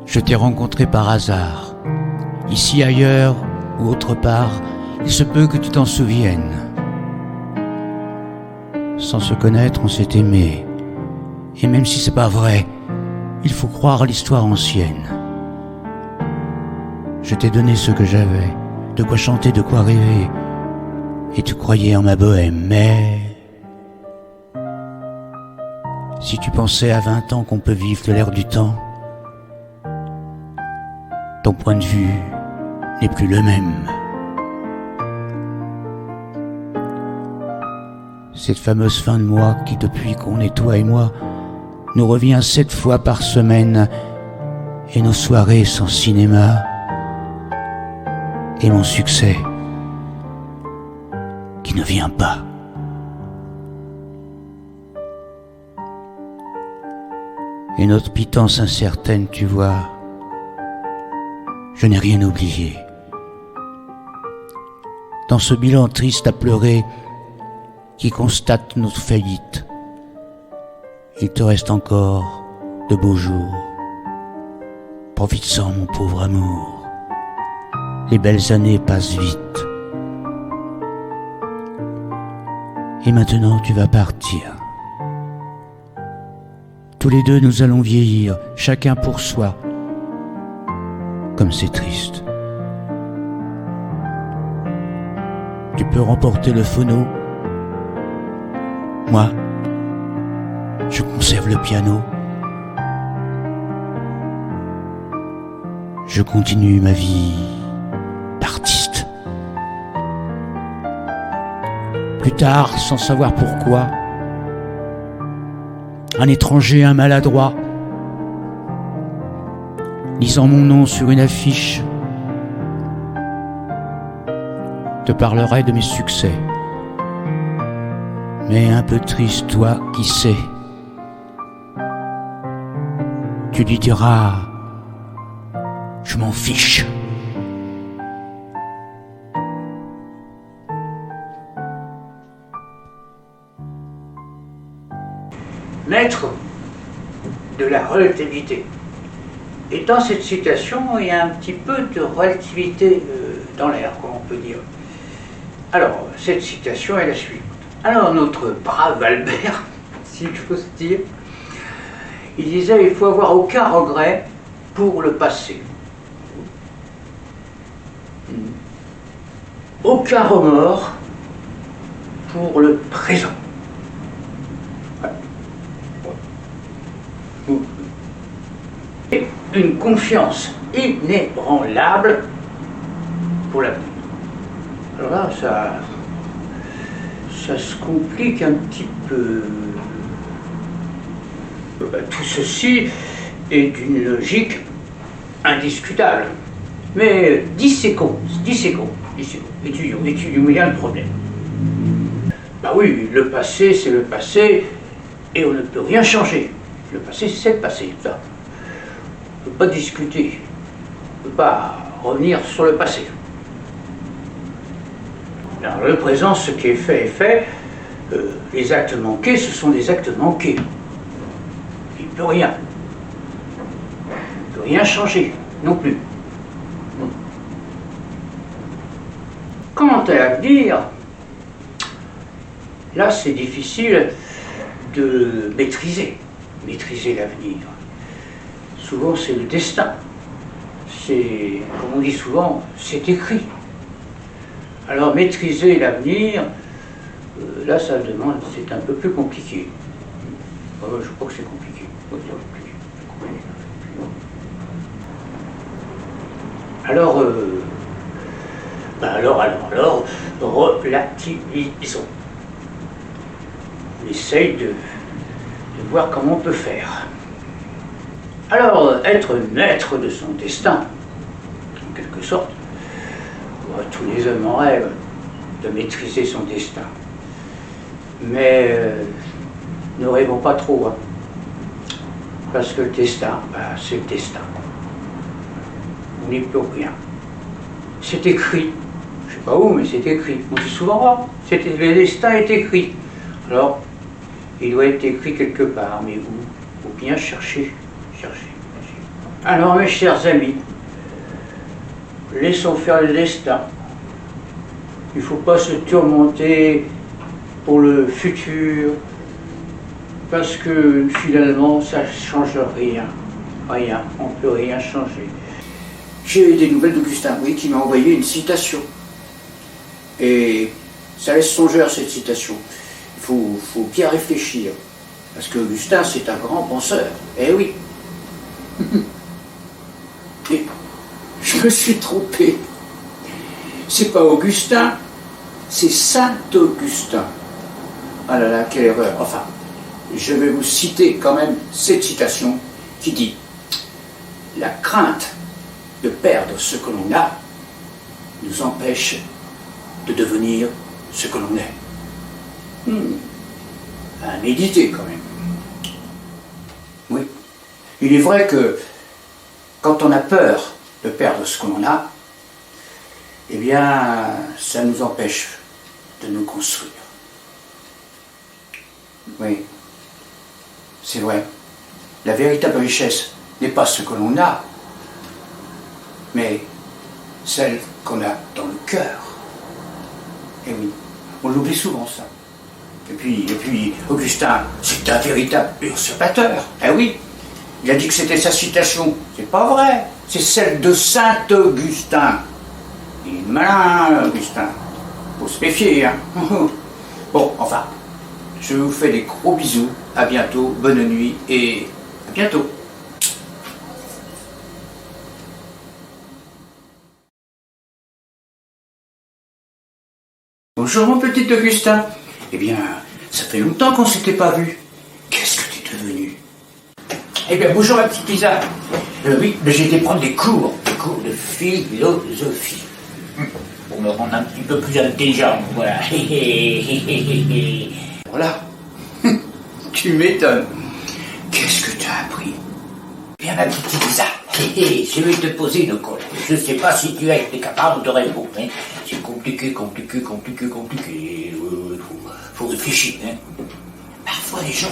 Je t'ai rencontré par hasard. Ici, ailleurs ou autre part, il se peut que tu t'en souviennes. Sans se connaître, on s'est aimé. Et même si c'est pas vrai, il faut croire l'histoire ancienne. Je t'ai donné ce que j'avais, de quoi chanter, de quoi rêver. Et tu croyais en ma bohème, mais... Si tu pensais à 20 ans qu'on peut vivre de l'air du temps, ton point de vue n'est plus le même. Cette fameuse fin de mois qui, depuis qu'on est toi et moi, nous revient 7 fois par semaine, et nos soirées sans cinéma, et mon succès qui ne vient pas. Et notre pitance incertaine, tu vois, je n'ai rien oublié. Dans ce bilan triste à pleurer qui constate notre faillite, il te reste encore de beaux jours. Profite-en, mon pauvre amour. Les belles années passent vite. Et maintenant tu vas partir. Tous les deux nous allons vieillir, chacun pour soi. Comme c'est triste. Tu peux remporter le phono. Moi, je conserve le piano. Je continue ma vie d'artiste. Plus tard, sans savoir pourquoi, un étranger, un maladroit, lisant mon nom sur une affiche, te parlerai de mes succès. Mais un peu triste, toi qui sais, tu lui diras, je m'en fiche. Maître de la relativité. Et dans cette citation, il y a un petit peu de relativité dans l'air, comme on peut dire. Alors, cette citation est la suivante. Alors, notre brave Albert, si j'ose dire, il disait, il faut avoir aucun regret pour le passé. Aucun remords pour le présent. Et une confiance inébranlable pour l'avenir. Alors là, ça se complique un petit peu. Tout ceci est d'une logique indiscutable. Mais disséquons, étudions bien le problème. Bah oui, le passé, c'est le passé, et on ne peut rien changer. Le passé, c'est le passé, ça. On ne peut pas discuter, on ne peut pas revenir sur le passé. Alors, le présent, ce qui est fait est fait. Les actes manqués, ce sont des actes manqués. Il ne peut rien. Il ne peut rien changer, non plus. Quant à l'avenir, là, c'est difficile de maîtriser l'avenir. Souvent, c'est le destin. C'est, comme on dit souvent, c'est écrit. Alors, maîtriser l'avenir, là, ça demande, c'est un peu plus compliqué. Je crois que c'est compliqué. Alors, relativisons. On essaye de voir comment on peut faire. Alors, être maître de son destin, en quelque sorte, tous les hommes en rêvent de maîtriser son destin. Mais ne rêvons pas trop, hein, parce que le destin, c'est le destin. On n'y peut rien. C'est écrit. Je ne sais pas où, mais c'est écrit. On dit souvent, le destin est écrit. Alors, il doit être écrit quelque part, mais où? Il faut bien chercher. Alors, mes chers amis, laissons faire le destin. Il ne faut pas se tourmenter pour le futur, parce que finalement, ça ne change rien. Rien, on ne peut rien changer. J'ai des nouvelles d'Augustin, oui, qui m'a envoyé une citation. Et ça laisse songeur, cette citation. Il faut bien réfléchir. Parce qu'Augustin, c'est un grand penseur. Eh oui. Et je me suis trompé. C'est pas Augustin, c'est Saint-Augustin. Ah là là, quelle erreur. Enfin, je vais vous citer quand même cette citation qui dit « La crainte de perdre ce que l'on a nous empêche de devenir ce que l'on est. » À méditer quand même. Oui. Il est vrai que quand on a peur de perdre ce que l'on a, eh bien, ça nous empêche de nous construire. Oui, c'est vrai. La véritable richesse n'est pas ce que l'on a, mais celle qu'on a dans le cœur. Et oui, on l'oublie souvent, ça. Et puis, Augustin, c'est un véritable usurpateur. Eh oui, il a dit que c'était sa citation. C'est pas vrai, c'est celle de Saint-Augustin. Il est malin, Augustin. Faut se méfier, hein. Bon, enfin, je vous fais des gros bisous. À bientôt, bonne nuit et à bientôt. Bonjour mon petit Augustin. Eh bien, ça fait longtemps qu'on s'était pas vu. Qu'est-ce que tu devenu? Eh bien, bonjour ma petite Lisa. Oui, j'ai été prendre des cours de philosophie. Pour me rendre un petit peu plus intelligent, voilà. Voilà. Tu m'étonnes. Qu'est-ce que tu as appris? Bien ma petite Lisa, je vais te poser une colle. Je ne sais pas si tu as été capable de répondre. Hein. C'est compliqué. Faut réfléchir. Hein. Parfois les gens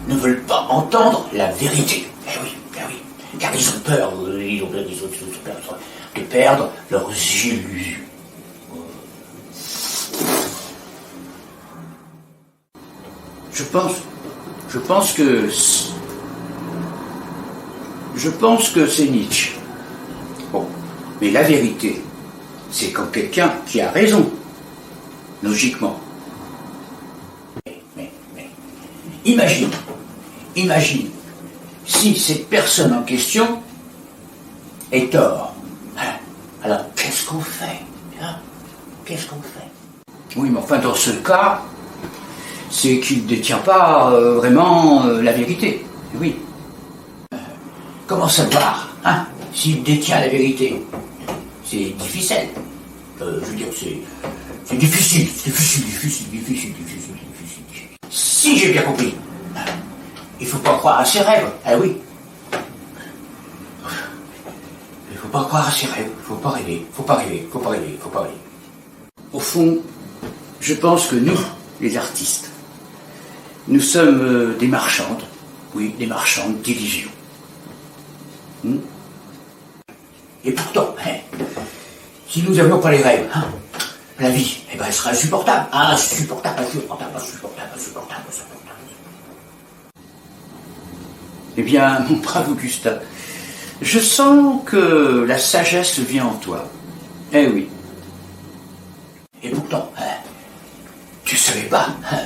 ne veulent pas entendre la vérité. Eh oui. Car ils ont peur de perdre leurs illusions. Je pense que c'est Nietzsche. Bon, mais la vérité, c'est quand quelqu'un qui a raison, logiquement. Mais imagine si cette personne en question est tort. Alors, qu'est-ce qu'on fait? Hein? Qu'est-ce qu'on fait? Oui, mais enfin, dans ce cas, c'est qu'il ne détient pas vraiment la vérité. Oui. Comment savoir, hein, s'il détient la vérité? C'est difficile. Je veux dire, c'est difficile. Si j'ai bien compris, il faut pas croire à ses rêves. Ah oui. Il faut pas croire à ses rêves. Faut pas rêver. Au fond, je pense que nous, les artistes, nous sommes des marchandes. Oui, des marchandes d'illusions. Et pourtant, hein, si nous n'avions pas les rêves, hein, la vie, eh ben, elle serait insupportable. Insupportable. Eh bien, mon brave Augustin, je sens que la sagesse vient en toi. Eh oui. Et pourtant, hein, tu savais pas, hein,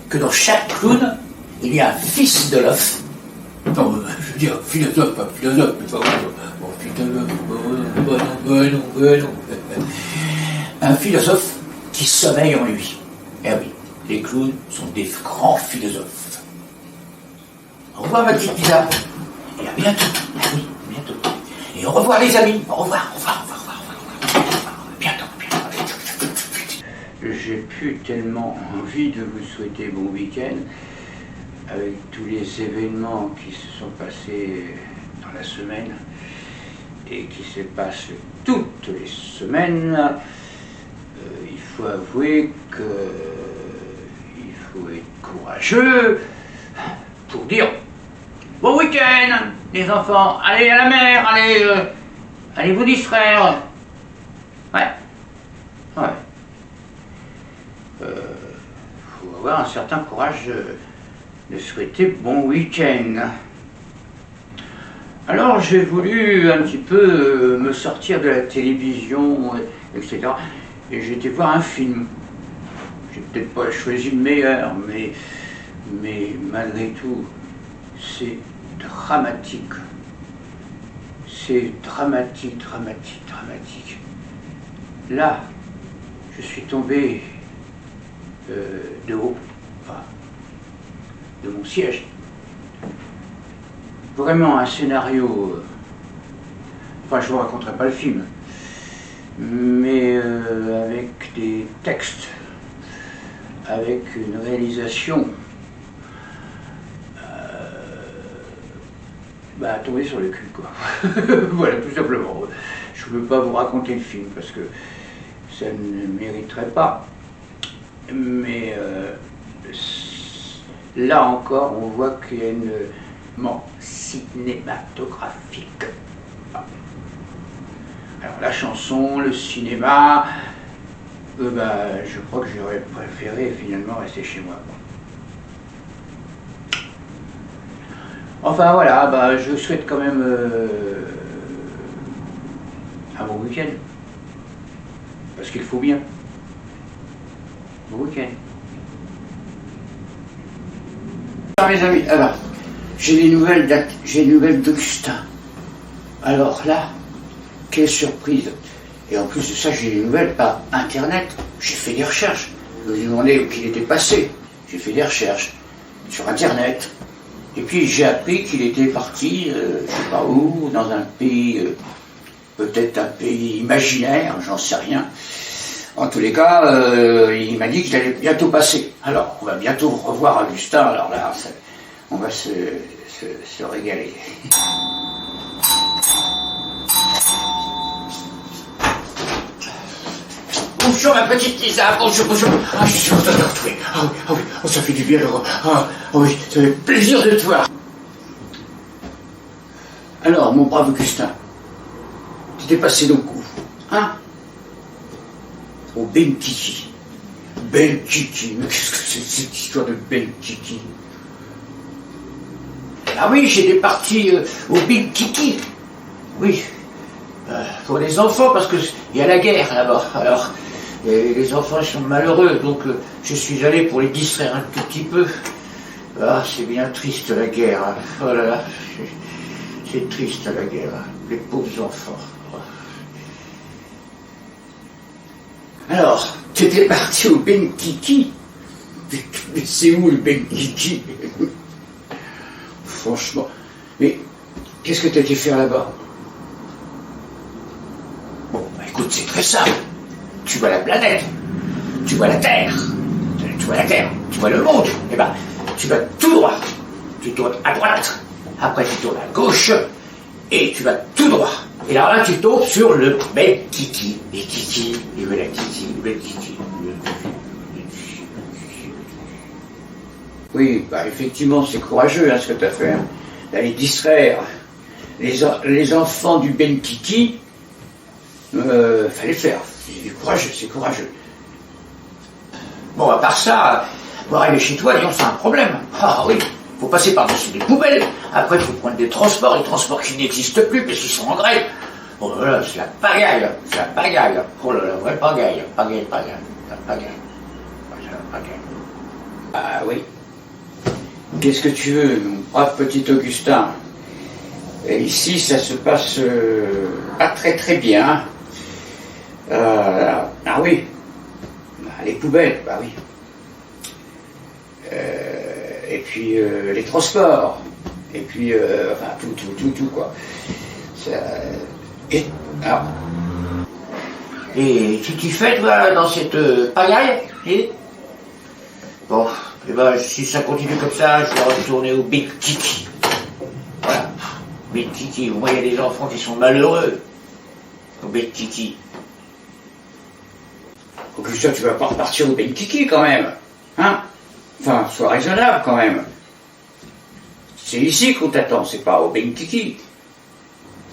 que dans chaque clown, il y a un fils de l'œuf. Non, je veux dire, philosophe, pas philosophe, mais pas non. Un philosophe qui sommeille en lui. Eh oui, les clowns sont des grands philosophes. Au revoir ma petite Lisa. Et à bientôt. Ah oui, bientôt. Et au revoir les amis. Au revoir. Bientôt. J'ai plus tellement envie de vous souhaiter bon week-end avec tous les événements qui se sont passés dans la semaine et qui se passent toutes les semaines. Il faut avouer qu'il faut être courageux pour dire bon week-end les enfants, allez à la mer, allez vous distraire. Ouais. Faut avoir un certain courage de souhaiter bon week-end. Alors j'ai voulu un petit peu me sortir de la télévision, etc. Et j'ai été voir un film. J'ai peut-être pas choisi le meilleur, mais malgré tout, c'est dramatique. C'est dramatique. Là, je suis tombé de haut, enfin, de mon siège. Vraiment un scénario, enfin je ne vous raconterai pas le film, mais avec des textes, avec une réalisation, tombé sur le cul quoi. Voilà, tout simplement. Je ne veux pas vous raconter le film parce que ça ne mériterait pas, mais là encore on voit qu'il y a une cinématographique. Alors la chanson, le cinéma, je crois que j'aurais préféré finalement rester chez moi. Enfin voilà, je souhaite quand même un bon week-end. Parce qu'il faut bien. Bon week-end. Alors mes amis, alors, j'ai des nouvelles d'Augustin. Alors là, quelle surprise. Et en plus de ça, j'ai des nouvelles par Internet. J'ai fait des recherches. Je me suis demandé où il était passé. J'ai fait des recherches sur Internet. Et puis j'ai appris qu'il était parti, je sais pas où, dans un pays, peut-être un pays imaginaire, j'en sais rien. En tous les cas, il m'a dit qu'il allait bientôt passer. Alors, on va bientôt revoir Augustin, alors là, on va se régaler. Bonjour ma petite Lisa, bonjour. Ah, je suis content de te retrouver. Ah oui, oh, ça fait du bien. Ah oui, ça fait plaisir de te voir. Alors, mon brave Augustin, tu t'es passé donc où? Hein? Au Benkiki. Benkiki, mais qu'est-ce que c'est cette histoire de Benkiki? Ah oui, j'étais parti au Benkiki. Oui. Pour les enfants, parce qu'il y a la guerre là-bas. Alors, les enfants ils sont malheureux, donc je suis allé pour les distraire un tout petit peu. Ah, c'est bien triste la guerre. Hein. Oh là là, c'est triste la guerre. Hein. Les pauvres enfants. Alors, tu étais parti au Benkiki. Mais c'est où le Benkiki? Franchement. Mais qu'est-ce que tu as été faire là-bas? Bon, bah écoute, c'est très simple. Tu vois la planète, tu vois la Terre, tu vois le monde. Eh ben, tu vas tout droit. Tu tournes à droite, après tu tournes à gauche, et tu vas tout droit. Et alors là, tu tombes sur le Benkiki. Et Kiki, il veut la Kiki, le Benkiki. Oui, bah effectivement, c'est courageux hein, ce que tu as fait. Hein. D'aller distraire les enfants du Benkiki, fallait faire. C'est courageux. Bon, à part ça, pour arriver chez toi, Lyon, c'est un problème. Ah oui, faut passer par-dessus des poubelles. Après, il faut prendre des transports qui n'existent plus parce qu'ils sont en grève. Oh là là, c'est la pagaille. Oh là là, vraie pagaille. La pagaille. Ah oui. Qu'est-ce que tu veux, mon brave petit Augustin? Et ici, ça se passe pas très très bien. Ah oui, les poubelles, bah oui. Et puis les transports, et puis enfin tout quoi. Ça, et qu'est-ce que tu fais toi dans cette pagaille? Bon, et ben si ça continue comme ça, je vais retourner au Benkiki. Voilà, Benkiki. Moi il y a des enfants qui sont malheureux au Benkiki. Augustin, tu vas pas repartir au Benkiki quand même, hein? Enfin, sois raisonnable quand même. C'est ici qu'on t'attend, c'est pas au Benkiki.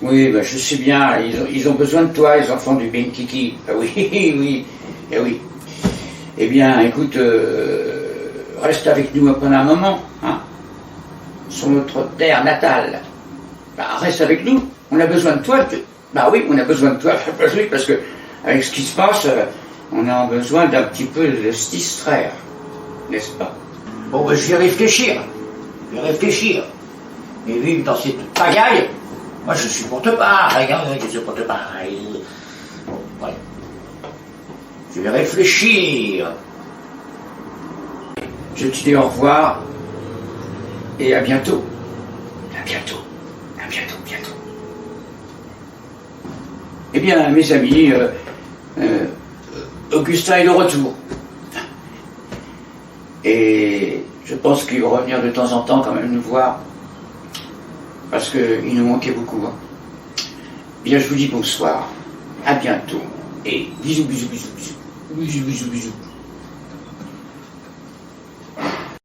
Oui, ben je sais bien, ils ont besoin de toi, les enfants du Benkiki. Ah oui, oui, eh oui. Eh bien, écoute, reste avec nous pendant un moment, hein? Sur notre terre natale. Bah, reste avec nous, on a besoin de toi. Bah oui, on a besoin de toi, parce que avec ce qui se passe, on a besoin d'un petit peu de se distraire, n'est-ce pas? Bon, ben, je vais réfléchir. Mais vivre dans cette pagaille, moi je supporte pas. Regarde, je supporte pas. Bon, ouais. Je vais réfléchir. Je te dis au revoir et à bientôt. À bientôt. Eh bien, mes amis, Augustin est de retour. Et je pense qu'il va revenir de temps en temps quand même nous voir. Parce qu'il nous manquait beaucoup. Hein. Bien, je vous dis bonsoir. À bientôt. Et bisous.